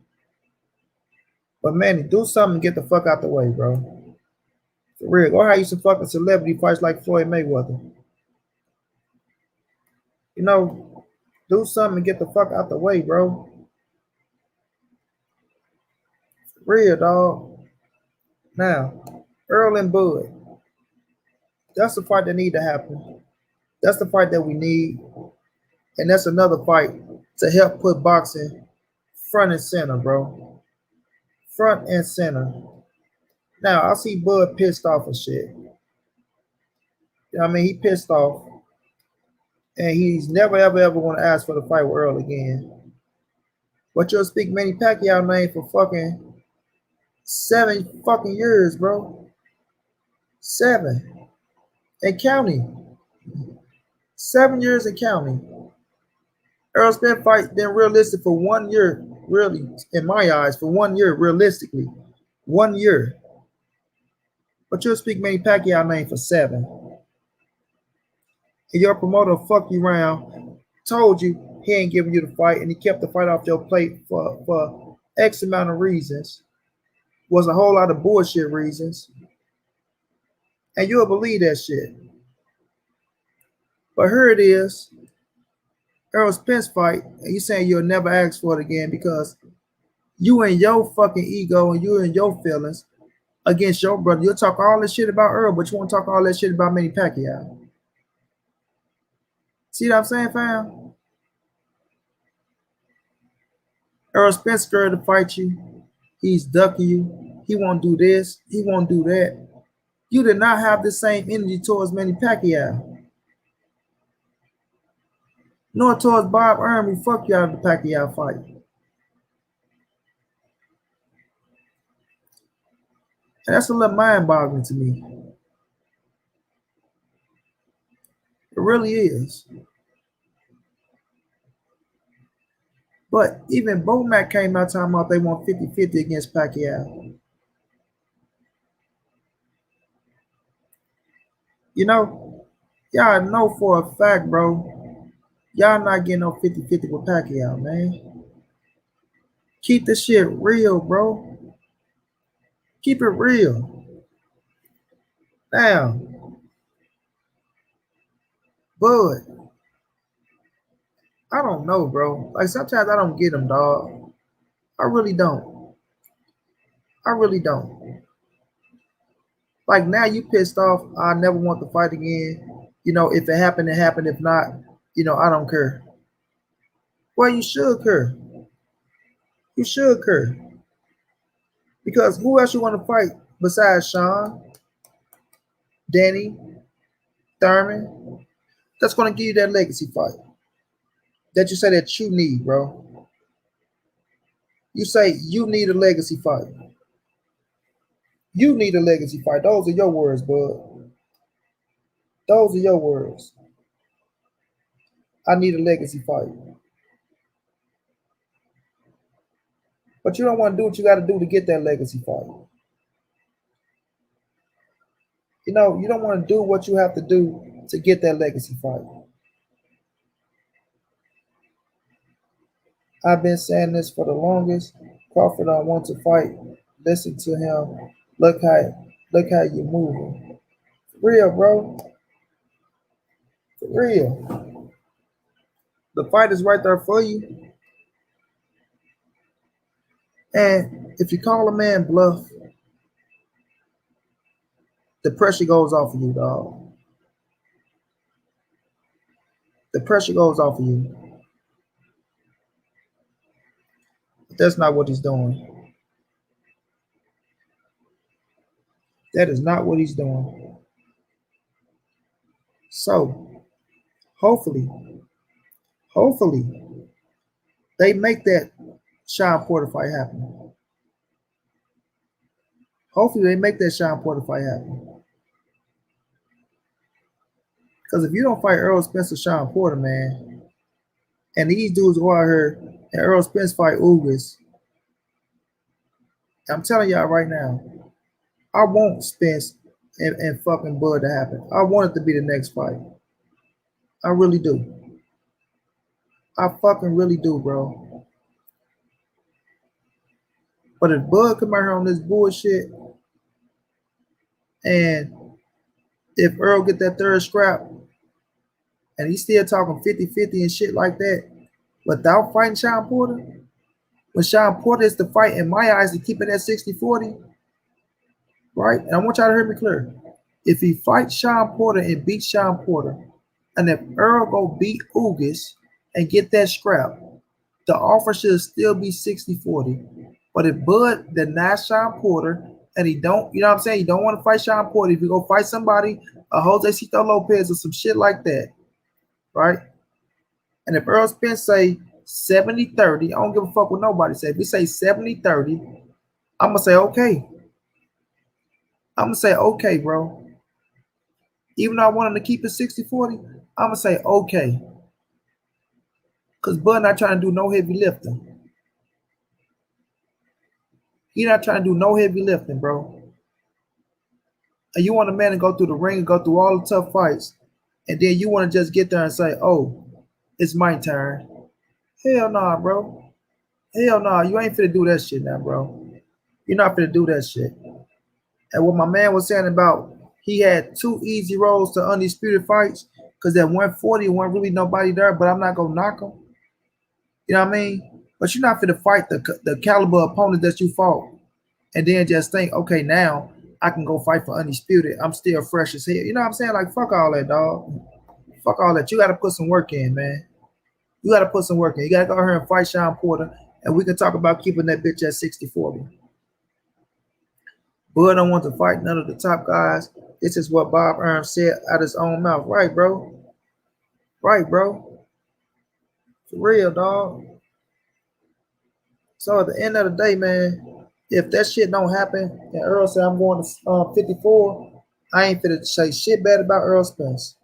But Manny, do something and get the fuck out the way, bro. For real. Go have you some fucking celebrity fights like Floyd Mayweather. You know, do something and get the fuck out the way, bro. For real, dog. Now, Earl and Bud. That's the fight that need to happen. That's the fight that we need. And that's another fight to help put boxing front and center, bro. Front and center. Now, I see Bud pissed off and shit. You know what I mean? He pissed off. And he's never, ever, ever going to ask for the fight with Earl again. But you'll speak Manny Pacquiao name for fucking 7 fucking years, bro. 7. And counting. 7 years and counting. Earl Spence fight been realistic for 1 year, really, in my eyes, for 1 year, realistically. 1 year. But you'll speak Manny Pacquiao name for 7. And your promoter fucked you around, told you he ain't giving you the fight, and he kept the fight off your plate for X amount of reasons. Was a whole lot of bullshit reasons. And you'll believe that shit. But here it is. Earl Spence fight, and you saying you'll never ask for it again because you and your fucking ego and you and your feelings against your brother. You'll talk all this shit about Earl, but you won't talk all that shit about Manny Pacquiao. See what I'm saying, fam? Errol Spence scared to fight you. He's ducking you. He won't do this. He won't do that. You did not have the same energy towards Manny Pacquiao, nor towards Bob Arum. He fucked you out of the Pacquiao fight. And that's a little mind-boggling to me. It really is. But even Bomac came out talking about they want 50-50 against Pacquiao. You know, y'all know for a fact, bro, y'all not getting no 50-50 with Pacquiao, man. Keep the shit real, bro. Keep it real. Now, Bud, I don't know, bro. Like sometimes I don't get them, dog. I really don't. I really don't. Like now you pissed off. I never want to fight again. You know, if it happened, it happened. If not, I don't care. Well, you should care. You should care. Because who else you want to fight besides Sean, Danny, Thurman? That's going to give you that legacy fight that you say that you need, bro. You say you need a legacy fight. You need a legacy fight. Those are your words, bud. Those are your words. I need a legacy fight. But you don't want to do what you got to do to get that legacy fight. You don't want to do what you have to do to get that legacy fight. I've been saying this for the longest. Crawford don't want to fight. Listen to him. Look how you moving. For real, bro. For real. The fight is right there for you. And if you call a man bluff, the pressure goes off of you, dog. The pressure goes off of you. But that's not what he's doing. That is not what he's doing. So, hopefully, they make that Sean Porter fight happen. Hopefully, they make that Sean Porter fight happen. Because if you don't fight Errol Spence or Sean Porter, man, and these dudes go out here and Errol Spence fight Ugas, I'm telling y'all right now, I want Spence and fucking Bud to happen. I want it to be the next fight. I really do. I fucking really do, bro. But if Bud come out here on this bullshit, and if Earl get that third scrap, and he's still talking 50-50 and shit like that, without fighting Sean Porter, when Sean Porter is the fight, in my eyes, to keep it at 60-40, right? And I want y'all to hear me clear. If he fights Sean Porter and beats Sean Porter, and if Earl go beat Ugas and get that scrap, the offer should still be 60-40. But if Bud denies Sean Porter and he don't, you know what I'm saying? He don't want to fight Sean Porter. If you go fight somebody, a Jose Cito Lopez or some shit like that, right? And if Earl Spence say 70-30, I don't give a fuck what nobody say. If he say 70-30, I'm going to say, okay. I'm going to say, okay, bro. Even though I want him to keep it 60-40, I'm going to say, okay. Because Bud not trying to do no heavy lifting. He not trying to do no heavy lifting, bro. And you want a man to go through the ring and go through all the tough fights, and then you want to just get there and say, oh, it's my turn. Hell nah, bro. Hell nah. You ain't finna do that shit now, bro. You're not finna do that shit. And what my man was saying about he had 2 easy roads to undisputed fights because at 140 wasn't really nobody there, but I'm not going to knock him. You know what I mean? But you're not finna fight the caliber opponent that you fought and then just think, okay, now I can go fight for undisputed. I'm still fresh as hell. You know what I'm saying? Like, fuck all that, dog. Fuck all that. You got to put some work in, man. You got to put some work in. You got to go here and fight Sean Porter, and we can talk about keeping that bitch at 60-40. Bud don't want to fight none of the top guys. This is what Bob Arum said out his own mouth. Right, bro? Right, bro? For real, dog. So at the end of the day, man, if that shit don't happen, and Earl said I'm going to 54, I ain't finna say shit bad about Earl Spence.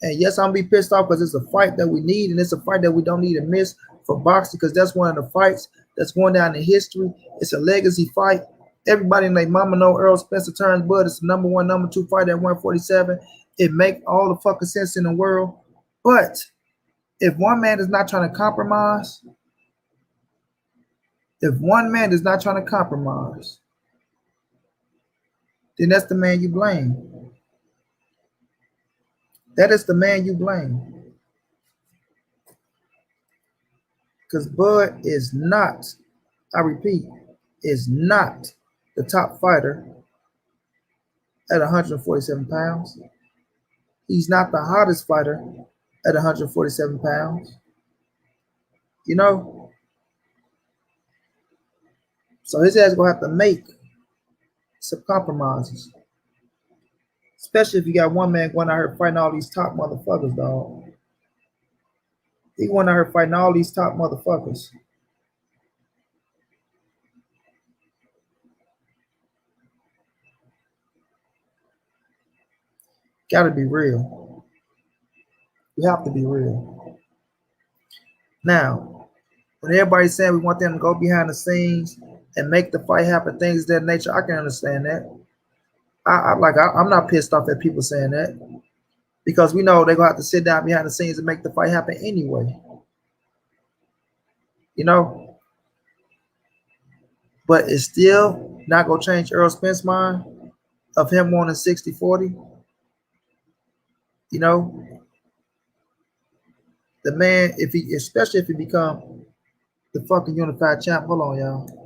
And yes, I'm gonna be pissed off because it's a fight that we need, and it's a fight that we don't need to miss for boxing because that's one of the fights that's going down in history. It's a legacy fight. Everybody in their mama know Earl Spencer turns Bud. It's the number one, number two fight at 147. It make all the fucking sense in the world. But if one man is not trying to compromise, if one man is not trying to compromise, then that's the man you blame. That is the man you blame. Because Bud is not, I repeat, is not the top fighter at 147 pounds. He's not the hottest fighter at 147 pounds. You know? So his ass gonna have to make some compromises. Especially if you got one man going out here fighting all these top motherfuckers, dog. He going out here fighting all these top motherfuckers. Gotta be real. You have to be real. Now, when everybody's saying we want them to go behind the scenes and make the fight happen, things of that nature, I can understand that. I'm not pissed off at people saying that because we know they're gonna have to sit down behind the scenes and make the fight happen anyway. You know, but it's still not gonna change Earl Spence's mind of him wanting 60-40. You know, the man, if he, especially if he become the fucking unified champ. Hold on, y'all.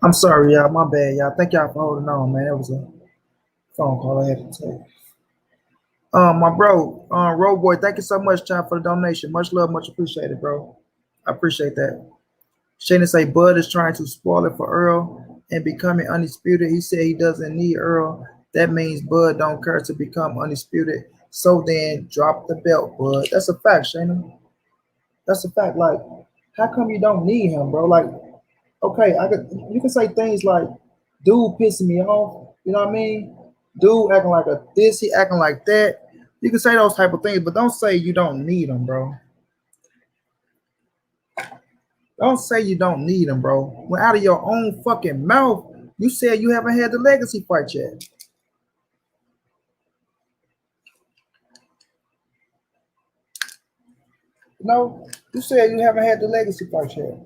I'm sorry, y'all. My bad, y'all. Thank y'all for holding on, man. That was a phone call I had to take. My bro, Road Boy, thank you so much, John, for the donation. Much love, much appreciated, bro. I appreciate that. Shannon say Bud is trying to spoil it for Earl and becoming undisputed. He said he doesn't need Earl. That means Bud don't care to become undisputed. So then drop the belt, Bud. That's a fact, Shannon. That's a fact. Like, how come you don't need him, bro? Like, okay, you can say things like, dude pissing me off. You know what I mean? Dude acting like a this, he acting like that. You can say those type of things, but don't say you don't need him, bro. Don't say you don't need him, bro. When out of your own fucking mouth, you said you haven't had the legacy fight yet. No, you said you haven't had the legacy fight yet.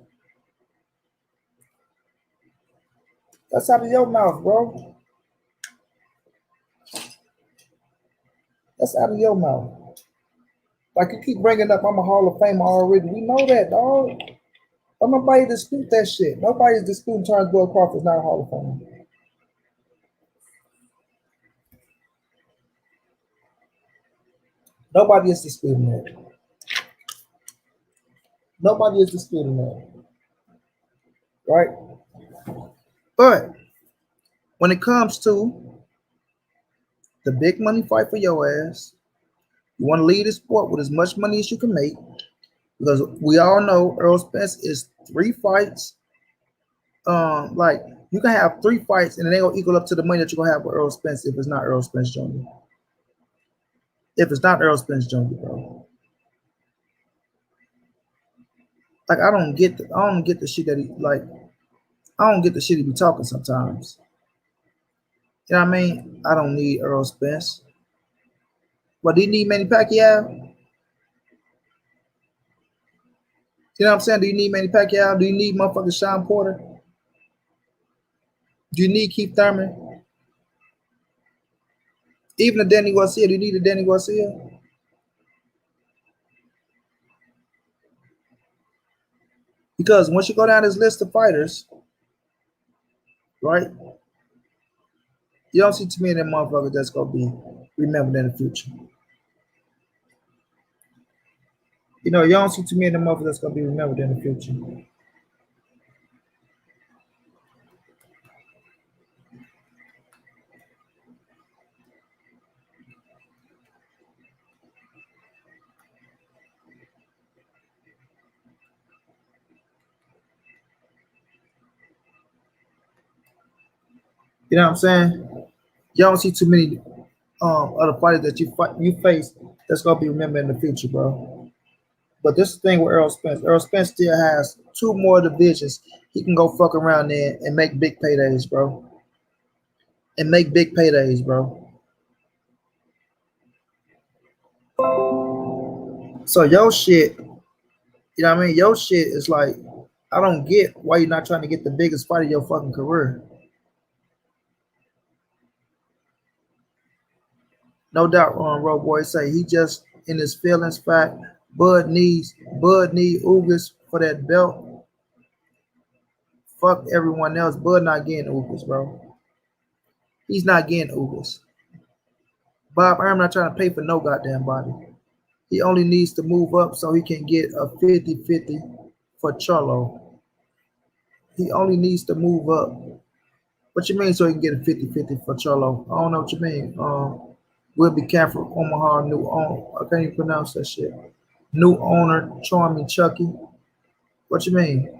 That's out of your mouth, bro. That's out of your mouth. Like you keep bringing up, I'm a Hall of Famer already. We know that, dog. Don't nobody dispute that shit. Nobody's disputing Terrence Boyd Crawford's not a Hall of Famer. Nobody is disputing that. Nobody is disputing that. Right? But when it comes to the big money fight for your ass, you want to lead the sport with as much money as you can make. Because we all know Earl Spence is 3 fights. Like you can have 3 fights and they gonna equal up to the money that you're gonna have with Earl Spence if it's not Earl Spence Jr. If it's not Earl Spence Jr., bro. Like I don't get the shit that he like. I don't get the shit he be talking sometimes. You know what I mean? I don't need Earl Spence. But do you need Manny Pacquiao? You know what I'm saying? Do you need Manny Pacquiao? Do you need motherfucking Sean Porter? Do you need Keith Thurman? Even a Danny Garcia? Do you need a Danny Garcia? Because once you go down this list of fighters, right? You don't see too many of them motherfuckers that's gonna be remembered in the future. You know, you don't see too many of them motherfuckers that's gonna be remembered in the future. You know what I'm saying? You don't see too many other fighters that you face that's gonna be remembered in the future, bro. But this is the thing with Earl Spence. Earl Spence still has 2 more divisions. He can go fuck around there and make big paydays, bro. And make big paydays, bro. So your shit, you know what I mean? Your shit is like, I don't get why you're not trying to get the biggest fight of your fucking career. No doubt, Road Boy say he just in his feelings. Fact, Bud need Ugas for that belt. Fuck everyone else. Bud not getting Ugas, bro. He's not getting Ugas. Bob Arum not trying to pay for no goddamn body. He only needs to move up so he can get a 50-50 for Charlo. He only needs to move up. What you mean so he can get a 50-50 for Charlo? I don't know what you mean. We'll be careful. Omaha new owner. I can't even pronounce that shit. New owner, Charming Chucky. What you mean?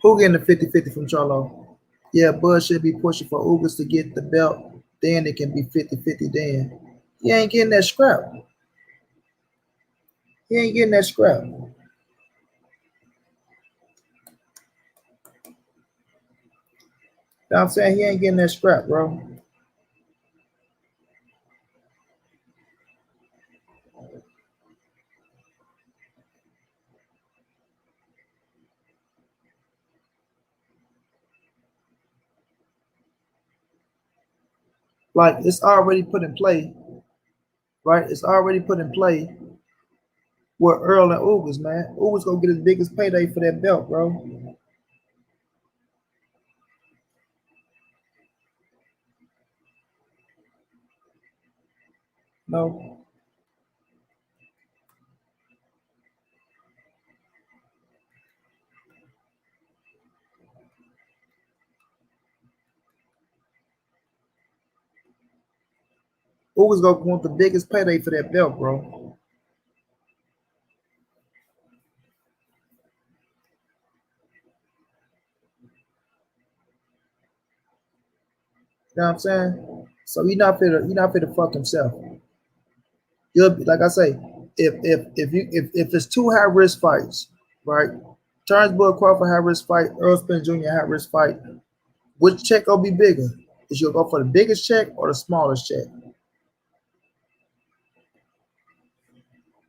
Who getting the 50-50 from Charlo? Yeah, Bud should be pushing for Ugas to get the belt. Then it can be 50-50 then. He ain't getting that scrap. He ain't getting that scrap. You know what I'm saying? He ain't getting that scrap, bro. Like it's already put in play, right? It's already put in play with Earl and Ugas, man. Ugas gonna get his biggest payday for that belt, bro. No. Who was gonna want the biggest payday for that belt, bro? You know what I'm saying? So he not fit to fuck himself. You'll be like I say, if it's two high risk fights, right? Turnbull Crawford high risk fight, Earl Spence Jr. high risk fight. Which check gonna be bigger? Is you gonna go for the biggest check or the smallest check?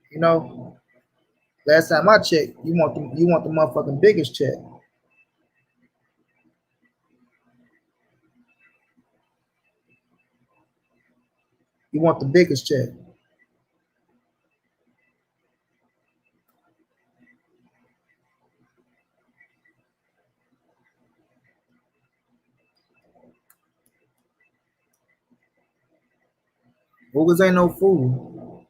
You know, last time I checked, you want the motherfucking biggest check. You want the biggest check. Boogers ain't no fool.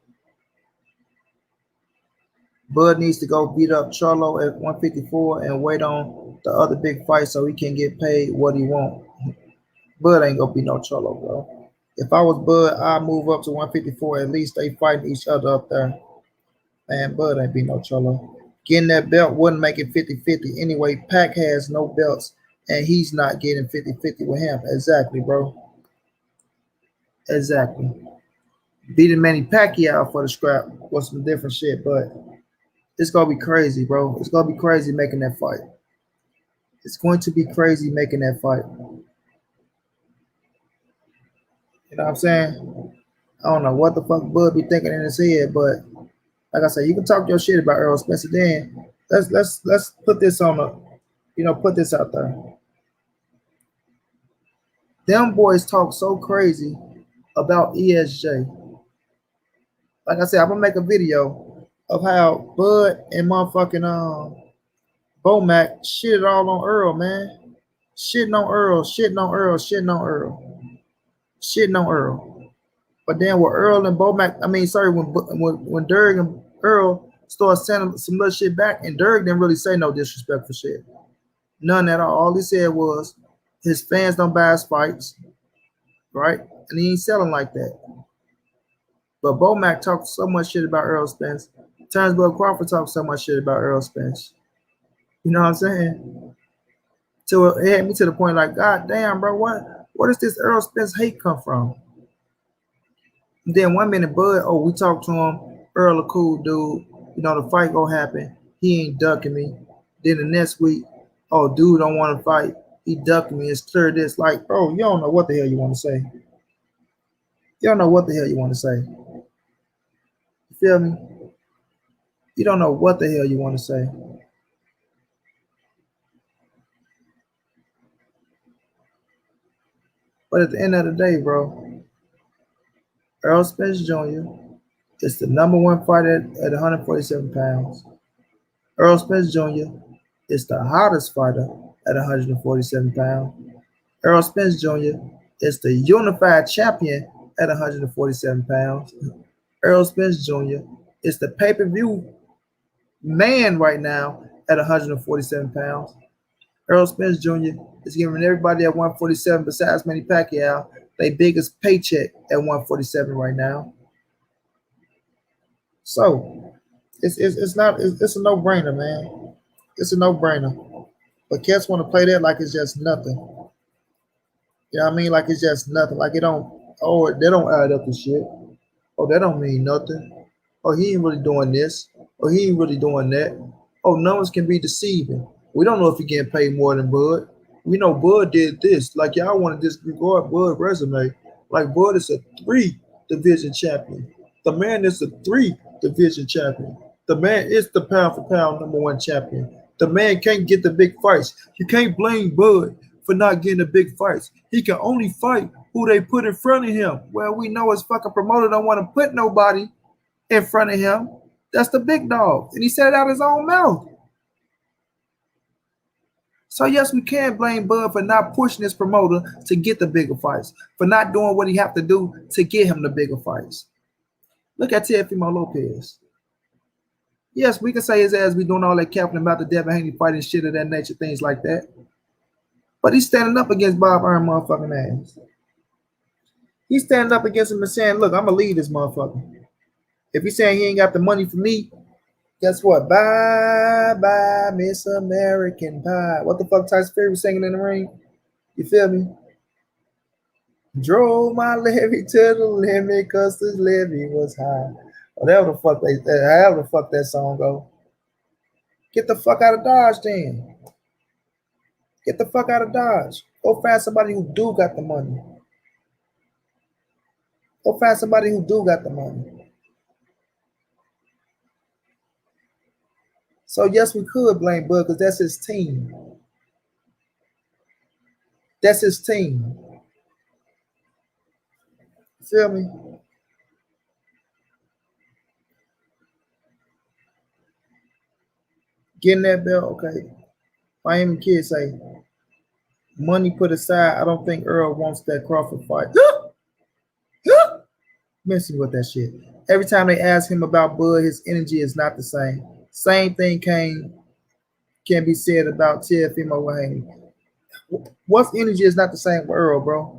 Bud needs to go beat up Charlo at 154 and wait on the other big fight so he can get paid what he want. Bud ain't gonna be no Charlo, bro. If I was Bud, I'd move up to 154. At least they fighting each other up there. Man, Bud ain't be no Cholo. Getting that belt wouldn't make it 50-50. Anyway, Pac has no belts, and he's not getting 50-50 with him. Exactly, bro. Exactly. Beating Manny Pacquiao for the scrap was some different shit, but it's going to be crazy, bro. It's going to be crazy making that fight. It's going to be crazy making that fight. You know what I'm saying? I don't know what the fuck Bud be thinking in his head, but like I said, you can talk your shit about Earl Spencer. Then let's put this on a, put this out there. Them boys talk so crazy about ESJ. Like I said, I'm gonna make a video of how Bud and motherfucking Bomac shitted all on Earl, man. Shitting on Earl, shitting on Earl, shitting on Earl, shitting on Earl. But then when Earl and Bomac, when Derg and Earl started sending some little shit back, and Derg didn't really say no disrespectful shit. None at all. All he said was his fans don't buy his fights, right? And he ain't selling like that. But Bomac talked so much shit about Earl Spence. Turnbull Crawford talked so much shit about Earl Spence. You know what I'm saying? So it had me to the point like, God damn, bro, what does this Earl Spence hate come from? And then 1 minute, Bud, oh, we talked to him. Earl a cool dude. You know, the fight gonna happen. He ain't ducking me. Then the next week, oh, dude don't want to fight. He ducking me. It's clear this. Like, bro, you don't know what the hell you want to say. You don't know what the hell you want to say. You feel me? You don't know what the hell you want to say. But at the end of the day, bro, Earl Spence Jr. is the number one fighter at 147 pounds. Earl Spence Jr. is the hottest fighter at 147 pounds. Earl Spence Jr. is the unified champion at 147 pounds. Earl Spence Jr. is the pay-per-view man right now at 147 pounds. Earl Spence Jr. is giving everybody at 147 besides Manny Pacquiao their biggest paycheck at 147 right now. So it's a no-brainer, man. It's a no-brainer. But cats want to play that like it's just nothing. You know what I mean? Like it's just nothing. Like it don't. Oh, they don't add up to shit. Oh, that don't mean nothing. Oh, he ain't really doing this. Oh, he ain't really doing that. Oh, numbers can be deceiving. We don't know if he getting paid more than Bud. We know Bud did this. Like y'all want to disregard Bud resume. Like Bud is a 3 division champion. The man is a 3 division champion. The man is the pound for pound #1 champion. The man can't get the big fights. You can't blame Bud for not getting the big fights. He can only fight who they put in front of him. Well, we know his fucking promoter don't want to put nobody in front of him. That's the big dog. And he said it out of his own mouth. So yes, we can blame Bud for not pushing his promoter to get the bigger fights, for not doing what he have to do to get him the bigger fights. Look at Teofimo Lopez. Yes, we can say his ass be doing all that capping about the Devin Haney fighting shit of that nature, things like that. But he's standing up against Bob Iron motherfucking ass. He's standing up against him and saying, look, I'm going to leave this motherfucker. If he's saying he ain't got the money for me, guess what? Bye, bye, Miss American Pie. What the fuck Tyson Fury was singing in the ring? You feel me? Drove my levy to the limit because this levy was high. Whatever the fuck that song go. Get the fuck out of Dodge then. Get the fuck out of Dodge. Go find somebody who do got the money. Go find somebody who do got the money. So yes, we could blame Bud because that's his team. That's his team. Feel me? Getting that belt, okay. Miami Kid say, money put aside, I don't think Earl wants that Crawford fight. Messing with that shit. Every time they ask him about Bud, his energy is not the same. Same thing can be said about Teofimo Haney. What's energy is not the same with Earl, bro.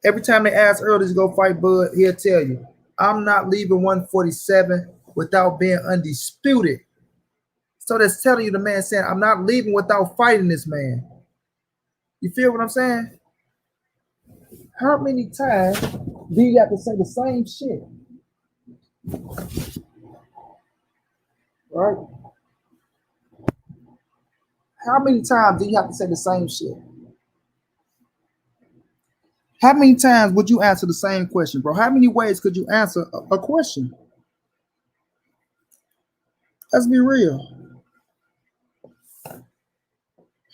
Every time they ask Earl to go fight Bud, he'll tell you, I'm not leaving 147 without being undisputed. So that's telling you the man saying, I'm not leaving without fighting this man. You feel what I'm saying? How many times do you have to say the same shit? Right? How many times do you have to say the same shit? How many times would you answer the same question, bro? How many ways could you answer a question? Let's be real.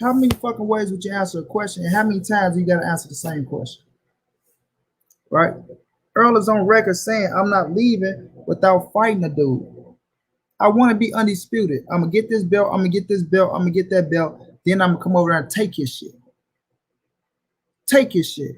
How many fucking ways would you answer a question, and how many times you got to answer the same question? Right? Earl is on record saying, I'm not leaving without fighting a dude. I want to be undisputed. I'm going to get this belt. I'm going to get this belt. I'm going to get that belt. Then I'm going to come over there and take his shit. Take his shit.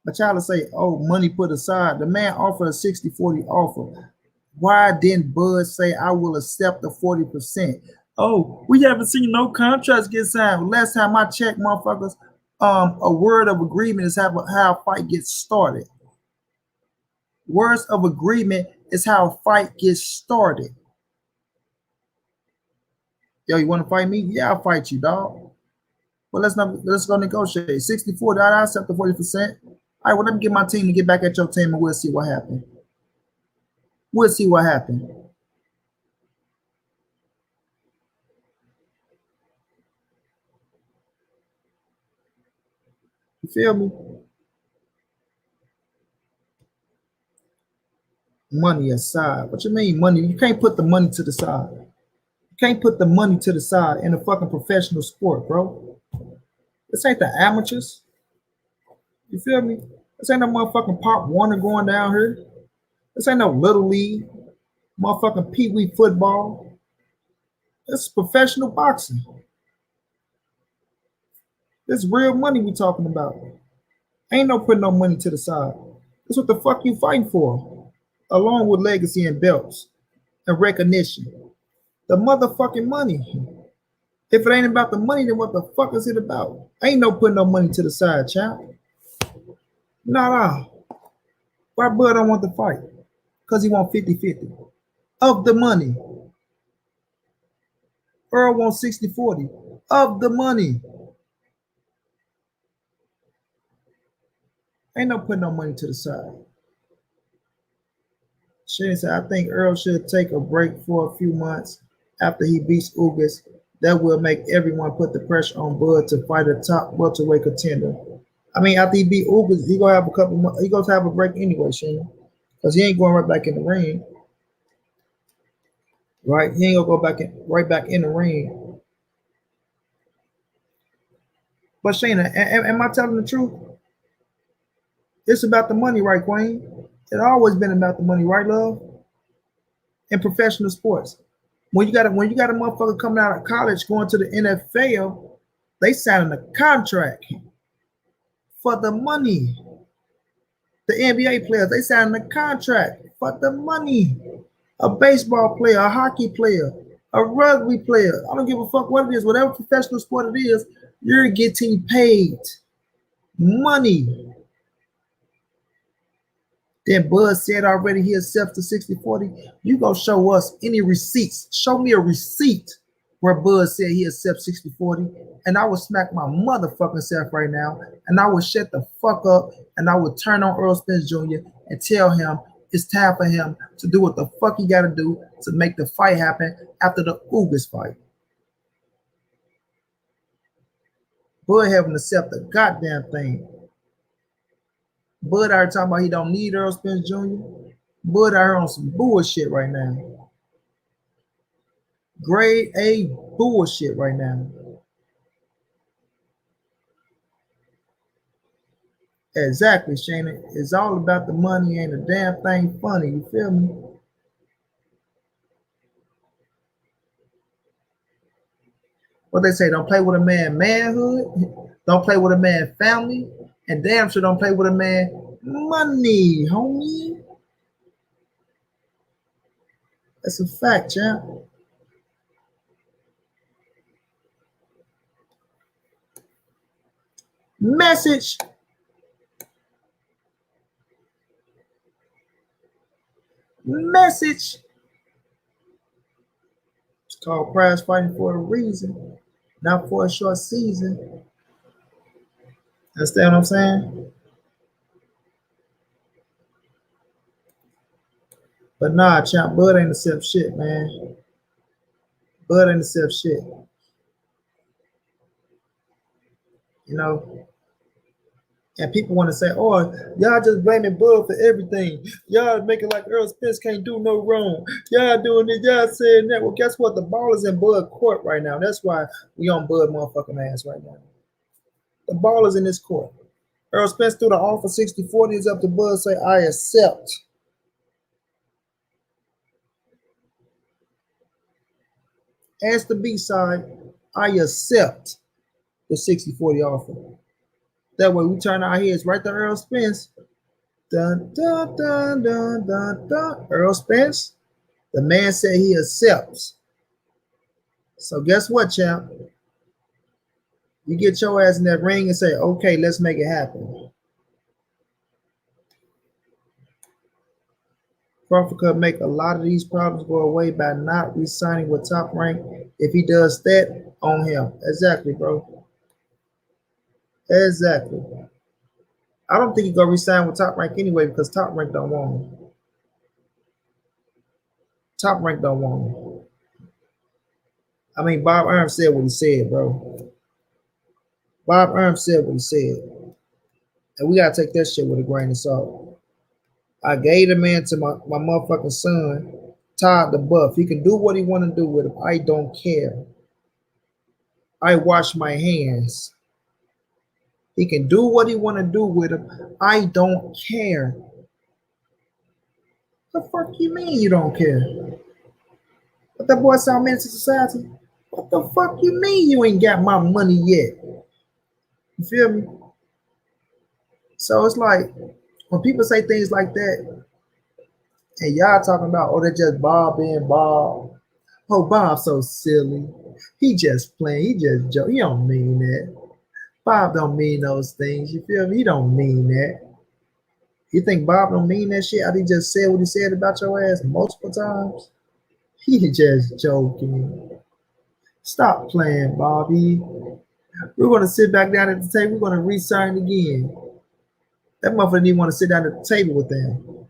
But y'all to say, oh, money put aside. The man offered a 60-40 offer. Why didn't Bud say, I will accept the 40%? Oh, we haven't seen no contracts get signed. Last time I checked, motherfuckers, a word of agreement is how a fight gets started. Words of agreement is how a fight gets started. Yo, you want to fight me? Yeah, I'll fight you, dog. Well, let's go negotiate. 60-40, I accept the 40%. All right, well, let me get my team to get back at your team and we'll see what happens. We'll see what happens. You feel me? Money aside. What you mean money? You can't put the money to the side. You can't put the money to the side in a fucking professional sport, bro. This ain't the amateurs. You feel me? This ain't no motherfucking Pop Warner going down here. This ain't no Little League. Motherfucking Pee Wee football. This is professional boxing. This is real money we talking about. Ain't no putting no money to the side. That's what the fuck you fighting for. Along with legacy and belts and recognition. The motherfucking money. If it ain't about the money, then what the fuck is it about? Ain't no putting no money to the side, child. Nah. Why Bud don't want to fight? Because he want 50-50 of the money. Earl wants 60-40 of the money. Ain't no putting no money to the side. Shane said, I think Earl should take a break for a few months after he beats Ugas. That will make everyone put the pressure on Bud to fight a top welterweight contender. I mean, after he beat Ugas, he gonna have a couple months. He gonna have a break anyway, Shane, because he ain't going right back in the ring. Right? He ain't gonna go right back in the ring. But Shane, am I telling the truth? It's about the money, right, Queen? It's always been about the money, right, love? In professional sports. When you got a motherfucker coming out of college going to the NFL, they signing a contract for the money. The NBA players, they signed a contract for the money. A baseball player, a hockey player, a rugby player. I don't give a fuck what it is. Whatever professional sport it is, you're getting paid money. Then Bud said already he accepts the 60-40. You go show us any receipts. Show me a receipt where Bud said he accepts 60-40. And I would smack my motherfucking self right now. And I would shut the fuck up. And I would turn on Earl Spence Jr. and tell him it's time for him to do what the fuck he got to do to make the fight happen after the Ugas fight. Bud haven't accepted the goddamn thing. Bud already talking about he don't need Earl Spence Jr. Bud out here on some bullshit right now. Grade A bullshit right now. Exactly, Shana. It's all about the money. Ain't a damn thing funny. You feel me? What they say, don't play with a man manhood. Don't play with a man family. And damn sure don't play with a man money, homie. That's a fact, champ. Message. Message. It's called prize fighting for a reason, not for a short season. Understand what I'm saying? But nah, champ, Bud ain't accept shit, man. Bud ain't accept shit. You know? And people want to say, oh, y'all just blaming Bud for everything. Y'all making like Earl Spence can't do no wrong. Y'all doing this, y'all saying that. Well, guess what? The ball is in Bud court right now. That's why we on Bud motherfucking ass right now. The ball is in this court. Earl Spence threw the offer 60-40. It's up to Bud say, I accept. As the B side, I accept the 60-40 offer. That way we turn our heads right to Earl Spence. Dun, dun, dun, dun, dun, dun. Earl Spence, the man said he accepts. So guess what, champ? You get your ass in that ring and say, okay, let's make it happen. Crawford could make a lot of these problems go away by not re-signing with Top Rank. If he does that, on him. Exactly, bro. Exactly. I don't think he's gonna resign with Top Rank anyway because Top Rank don't want him. Top Rank don't want him. I mean, Bob Arm said what he said, bro. Bob Arm said what he said. And we gotta take that shit with a grain of salt. I gave the man to my motherfucking son, Todd the Buff. He can do what he want to do with him. I don't care. I wash my hands. He can do what he want to do with him. I don't care. The fuck you mean you don't care? What that boy sound meant to society? What the fuck you mean you ain't got my money yet? You feel me? So it's like when people say things like that, and y'all talking about, oh, they're just Bob being Bob. Oh, Bob's so silly. He just playing. He just joke. He don't mean that. Bob don't mean those things. You feel me? He don't mean that. You think Bob don't mean that shit? I think he just said what he said about your ass multiple times. He just joking. Stop playing, Bobby. We're gonna sit back down at the table. We're gonna re-sign again. That motherfucker didn't want to sit down at the table with them.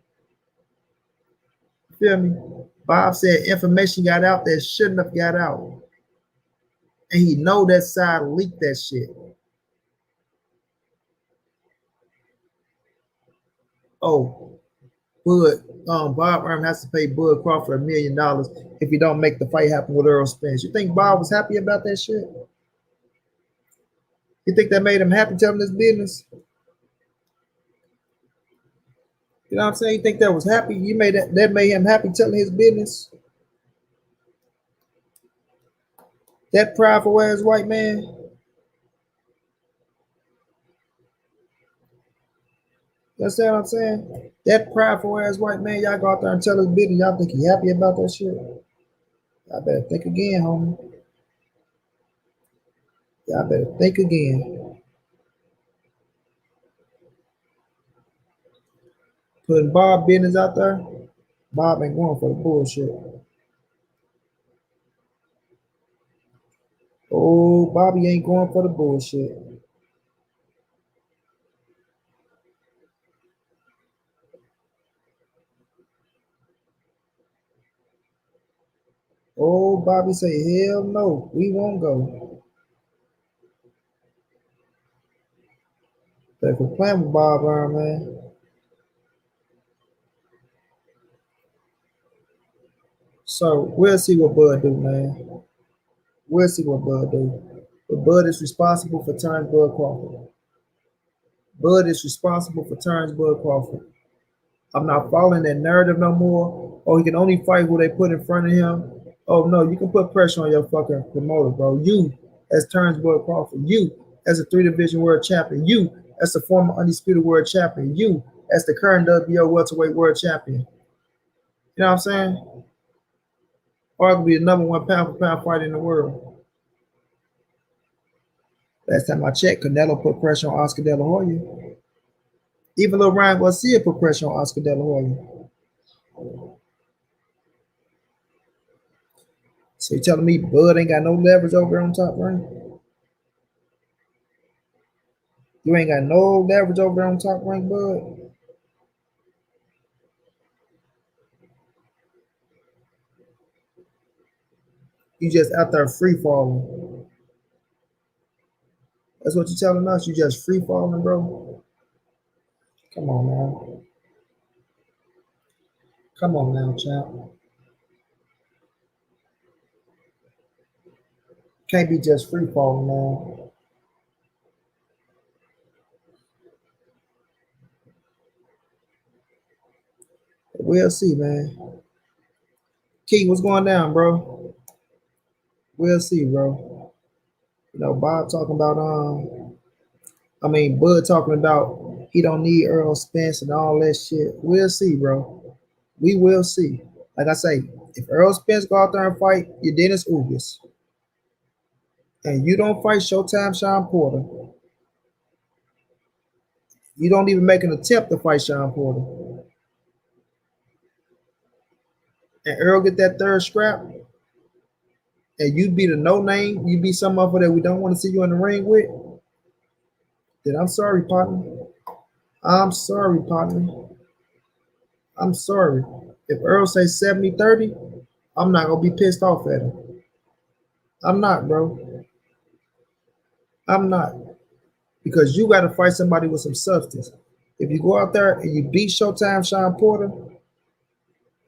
You feel me? Bob said information got out that shouldn't have got out. And he know that side leaked that shit. Oh, Bud, Bob Arm has to pay Bud Crawford $1 million if he don't make the fight happen with Earl Spence. You think Bob was happy about that shit? You think that made him happy telling his business? You know what I'm saying? You think that was happy? You made that made him happy telling his business? That prideful ass white man? You understand what I'm saying? That prideful ass white man, y'all go out there and tell his business, y'all think he happy about that shit? Y'all better think again, homie. Y'all better think again. Putting Bob business out there, Bob ain't going for the bullshit. Oh, Bobby ain't going for the bullshit. Oh, Bobby say, hell no, we won't go. Better quit playing with Bob Iron, man. So we'll see what Bud do, man. We'll see what Bud do. But Bud is responsible for turns Bud Crawford. Bud is responsible for turns Bud Crawford. I'm not following that narrative no more. Oh, he can only fight who they put in front of him. Oh no, you can put pressure on your fucking promoter, bro. You as Terrence Bud Crawford, you as a 3 division world champion, you as the former undisputed world champion, you as the current WBO welterweight world champion. You know what I'm saying? Arguably the number one pound for pound fighter in the world. Last time I checked, Canelo put pressure on Oscar De La Hoya. Even though Ryan Garcia put pressure on Oscar De La Hoya. So you telling me Bud ain't got no leverage over on Top Rank? You ain't got no leverage over on Top Rank, Bud. You just out there free falling. That's what you're telling us. You just free falling, bro. Come on now. Come on now, champ. Can't be just free falling, man. We'll see, man. Key, what's going down, bro? We'll see, bro. You know, Bob talking about Bud talking about he don't need Earl Spence and all that shit. We'll see, bro. We will see. Like I say, if Earl Spence go out there and fight, you're Dennis Ugas. And you don't fight Showtime Sean Porter. You don't even make an attempt to fight Sean Porter. And Earl get that third scrap, and you be the no name, you be some of it that we don't want to see you in the ring with, then I'm sorry, partner. I'm sorry, partner. I'm sorry. If Earl say 70-30, I'm not gonna be pissed off at him. I'm not, bro. I'm not. Because you gotta fight somebody with some substance. If you go out there and you beat Showtime Sean Porter,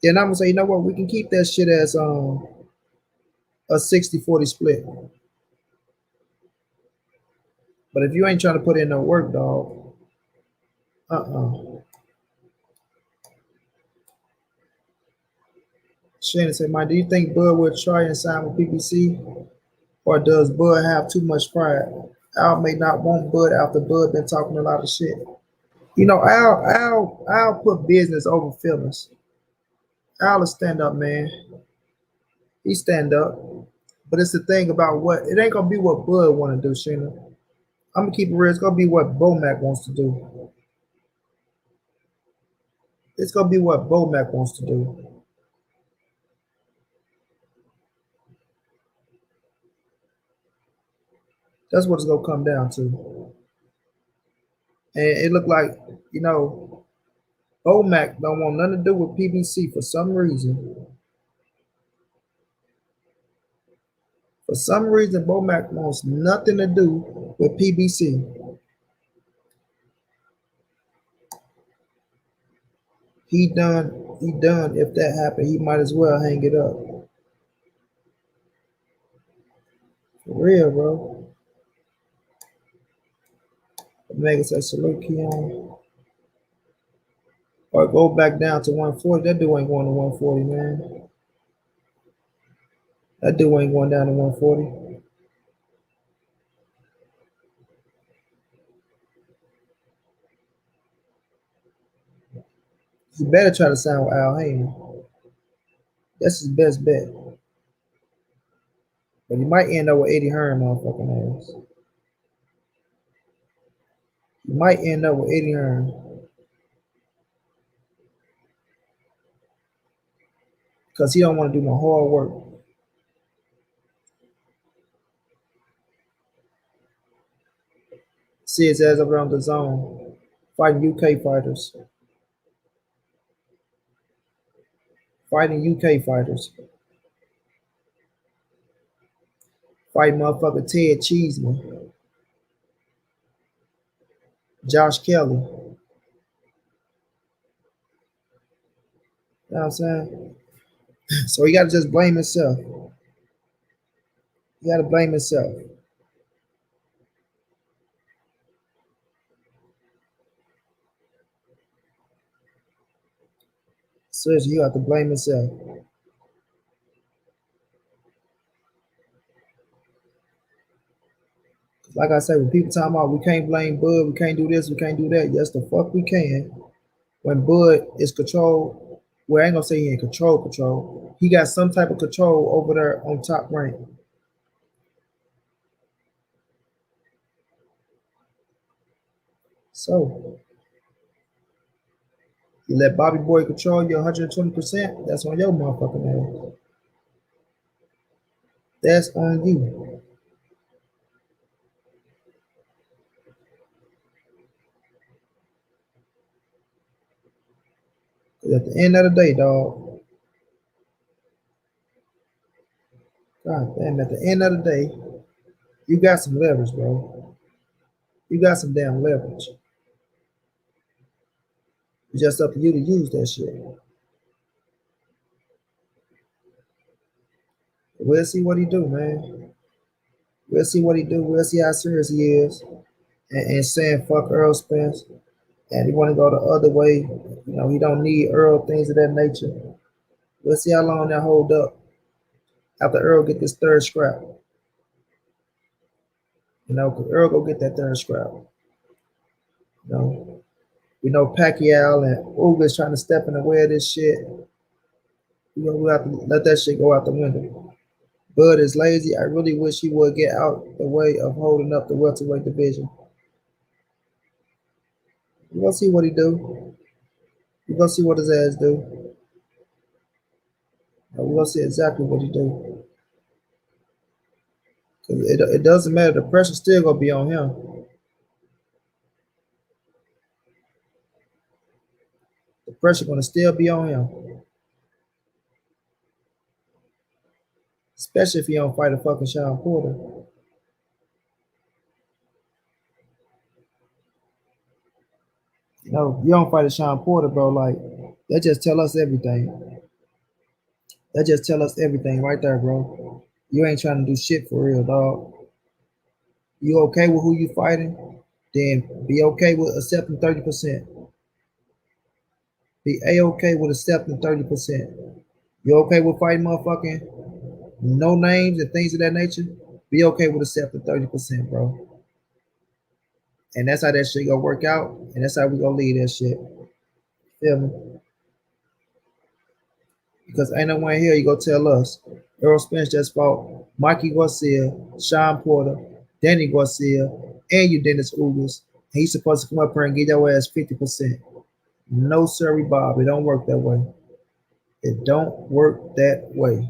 then I'm gonna say, you know what, we can keep that shit as a 60-40 split. But if you ain't trying to put in no work, dog, Shannon said, Mike, do you think Bud will try and sign with PBC? Or does Bud have too much pride? Al may not want Bud after Bud been talking a lot of shit. You know, Al put business over feelings. Al will stand up, man. He stand up. But it's the thing about what it ain't gonna be what Bud wanna do, Shannon. I'm gonna keep it real. It's gonna be what Bomac wants to do. It's gonna be what Bomac wants to do. That's what it's gonna come down to. And it looked like, you know, Bomac don't want nothing to do with PBC for some reason. For some reason, Bomac wants nothing to do with PBC. He done. He done. If that happened, he might as well hang it up. For real, bro. Omega says salute Keon. Or go back down to 140. That dude ain't going to 140, man. That dude ain't going down to 140. He better try to sign with Al Heyman. That's his best bet. But he might end up with Eddie Hearn, motherfucking ass. He might end up with Eddie Hearn because he don't want to do no hard work. See his ass around the zone, fighting UK fighters, fighting UK fighters, fighting motherfucker Ted Cheeseman, Josh Kelly. You know what I'm saying? So he got to just blame himself. He got to blame himself. Seriously, you have to blame himself. Like I said, when people talking about we can't blame Bud, we can't do this, we can't do that. Yes, the fuck we can. When Bud is controlled, well, I ain't gonna say he ain't control. He got some type of control over there on top rank. So you let Bobby Boy control you 120%, that's on your motherfucking ass. That's on you. 'Cause at the end of the day, dog, god damn, at the end of the day, you got some leverage, bro. You got some damn leverage. It's just up to you to use that shit. We'll see what he do, man. We'll see what he do. We'll see how serious he is. And saying fuck Earl Spence. And he want to go the other way. You know, he don't need Earl, things of that nature. We'll see how long that hold up after Earl get this third scrap. You know, because Earl go get that third scrap. You know, we know Pacquiao and Ugas trying to step in the way of this shit. You know, we have to let that shit go out the window. Bud is lazy. I really wish he would get out the way of holding up the welterweight division. We gonna see what he do. We gonna see what his ass do. We gonna see exactly what he do. Cause it doesn't matter. The pressure still gonna be on him. The pressure gonna still be on him. Especially if he don't fight a fucking Sean Porter. You know, you don't fight a Sean Porter, bro. Like that just tell us everything. That just tell us everything right there, bro. You ain't trying to do shit for real, dog. You okay with who you fighting? Then be okay with accepting 30%. Be a-okay with accepting 30%. You okay with fighting motherfucking no names and things of that nature? Be okay with accepting 30%, bro. And that's how that shit gonna work out. And that's how we gonna leave that shit. Feel me? Because ain't no one here you go tell us. Earl Spence just fought Mikey Garcia, Sean Porter, Danny Garcia, and you Dennis Ugas. He's supposed to come up here and get your ass 50%. No, sirree, Bob. It don't work that way. It don't work that way.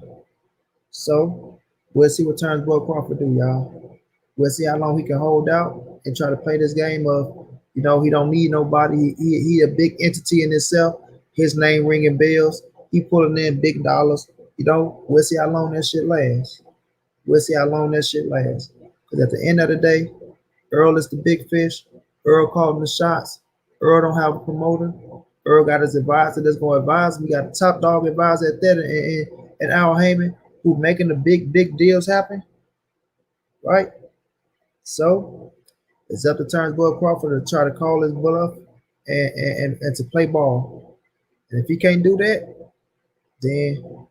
So we'll see what turns Bud Crawford do, y'all. We'll see how long he can hold out and try to play this game of, you know, he don't need nobody. He a big entity in himself. His name ringing bells. He pulling in big dollars. You know, we'll see how long that shit lasts. We'll see how long that shit lasts. Because at the end of the day, Earl is the big fish. Earl calling the shots. Earl don't have a promoter. Earl got his advisor that's going to advise him. We got the top dog advisor at that and Al Heyman who making the big deals happen, right? So it's up to Turnbull Crawford to try to call his bluff and to play ball. And if he can't do that, then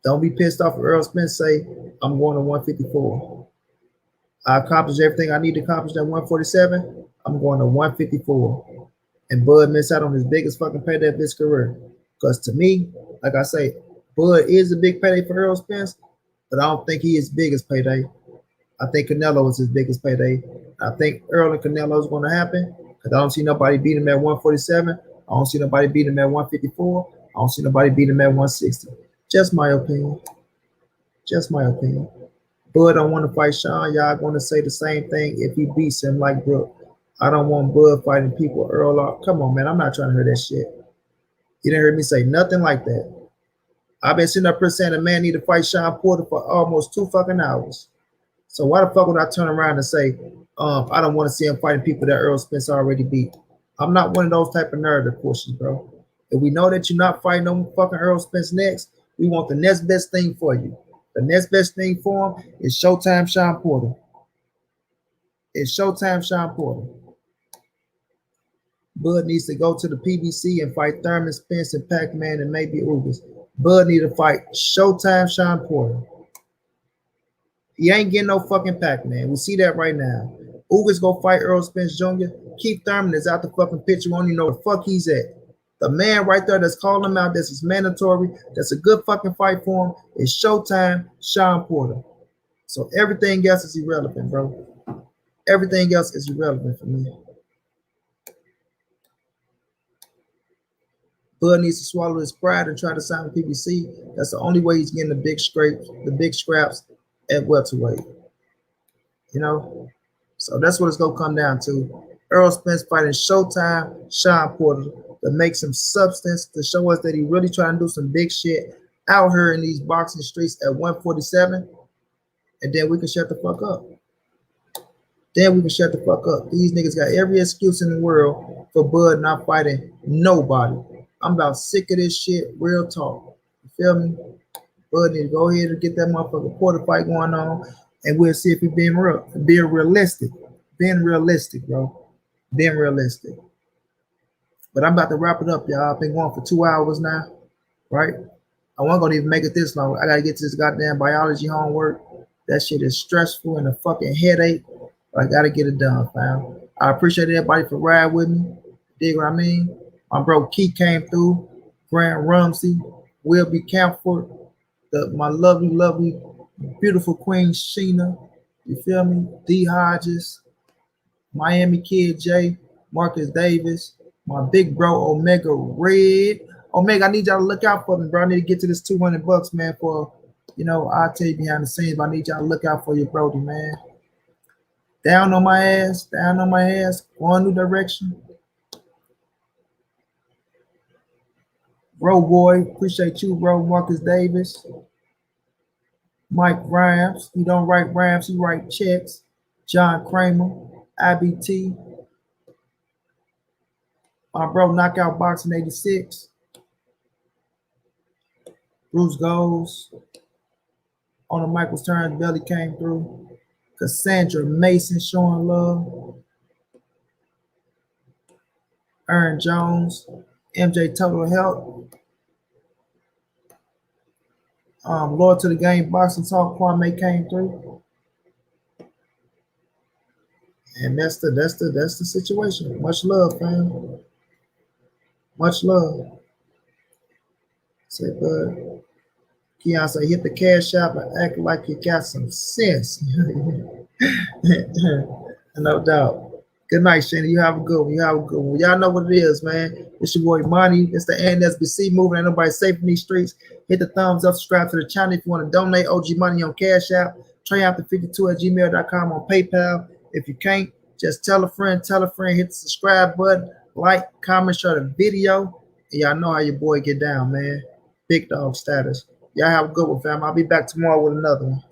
don't be pissed off if Earl Spence say, I'm going to 154. I accomplished everything I need to accomplish at 147. I'm going to 154. And Bud missed out on his biggest fucking payday of his career. Because to me, like I say, Bud is a big payday for Errol Spence, but I don't think he is biggest payday. I think Canelo is his biggest payday. I think Earl and Canelo is going to happen because I don't see nobody beat him at 147. I don't see nobody beat him at 154. I don't see nobody beat him at 160. Just my opinion. Just my opinion. Bud don't want to fight Sean. Y'all going to say the same thing if he beats him like Brook. I don't want Bud fighting people Earl. Come on, man. I'm not trying to hear that shit. You didn't hear me say nothing like that. I've been sitting up here saying a man need to fight Sean Porter for almost 2 fucking hours. So why the fuck would I turn around and say, I don't want to see him fighting people that Errol Spence already beat? I'm not one of those type of narrative pushes, bro. If we know that you're not fighting no fucking Errol Spence next, we want the next best thing for you. The next best thing for him is Showtime Sean Porter. It's Showtime Sean Porter. Bud needs to go to the PBC and fight Thurman, Spence, and Pac-Man, and maybe Ugas. Bud need to fight Showtime Sean Porter. He ain't getting no fucking Pac-Man. We see that right now. Ugas go fight Errol Spence Jr. Keith Thurman is out the fucking picture. We don't even know where the fuck he's at. The man right there that's calling him out, this is mandatory, that's a good fucking fight for him, is Showtime Sean Porter. So everything else is irrelevant, bro. Everything else is irrelevant for me. Bud needs to swallow his pride and try to sign with PBC. That's the only way he's getting the big scraps at welterweight. You know? So that's what it's going to come down to. Errol Spence fighting Showtime Sean Porter to make some substance, to show us that he really trying to do some big shit out here in these boxing streets at 147. And then we can shut the fuck up. These niggas got every excuse in the world for Bud not fighting nobody. I'm about sick of this shit. Real talk. You feel me? Bud need to go ahead and get that motherfucking Porter fight going on, and we'll see if he's being realistic. Being realistic, bro. Being realistic. But I'm about to wrap it up, y'all. I've been going for 2 hours now, right? I wasn't gonna even make it this long. I gotta get to this goddamn biology homework. That shit is stressful and a fucking headache. But I gotta get it done, fam. I appreciate everybody for riding with me. Dig what I mean? My bro Keith came through. Grant Rumsey, Will B. Camford, my lovely, beautiful Queen Sheena. You feel me? D. Hodges, Miami Kid J, Marcus Davis, my big bro Omega Red. Omega, I need y'all to look out for me, bro. I need to get to this $200, man. For I'll tell you behind the scenes, but I need y'all to look out for your Brody, man. Down on my ass, going new direction. Bro boy, appreciate you, bro. Marcus Davis, Mike Rhymes. He don't write rhymes, he write checks. John Kramer, IBT. My bro, Knockout Boxing 86. Bruce Goes. On the Michael's turn, Belly came through. Cassandra Mason showing love. Aaron Jones. MJ Total Health. Lord to the Game Boxing Talk, Kwame came through. And that's the situation. Much love, fam. Much love. Say, bud. Keon say, hit the cash app and act like you got some sense. No doubt. Good night, Shana. You have a good one. Y'all know what it is, man. It's your boy Monty. It's the NSBC movement. Ain't nobody safe in these streets. Hit the thumbs up, subscribe to the channel if you want to donate OG money on Cash App. TreyAfter52@gmail.com on PayPal. If you can't, just tell a friend, hit the subscribe button, like, comment, share the video. And y'all know how your boy get down, man. Big dog status. Y'all have a good one, fam. I'll be back tomorrow with another one.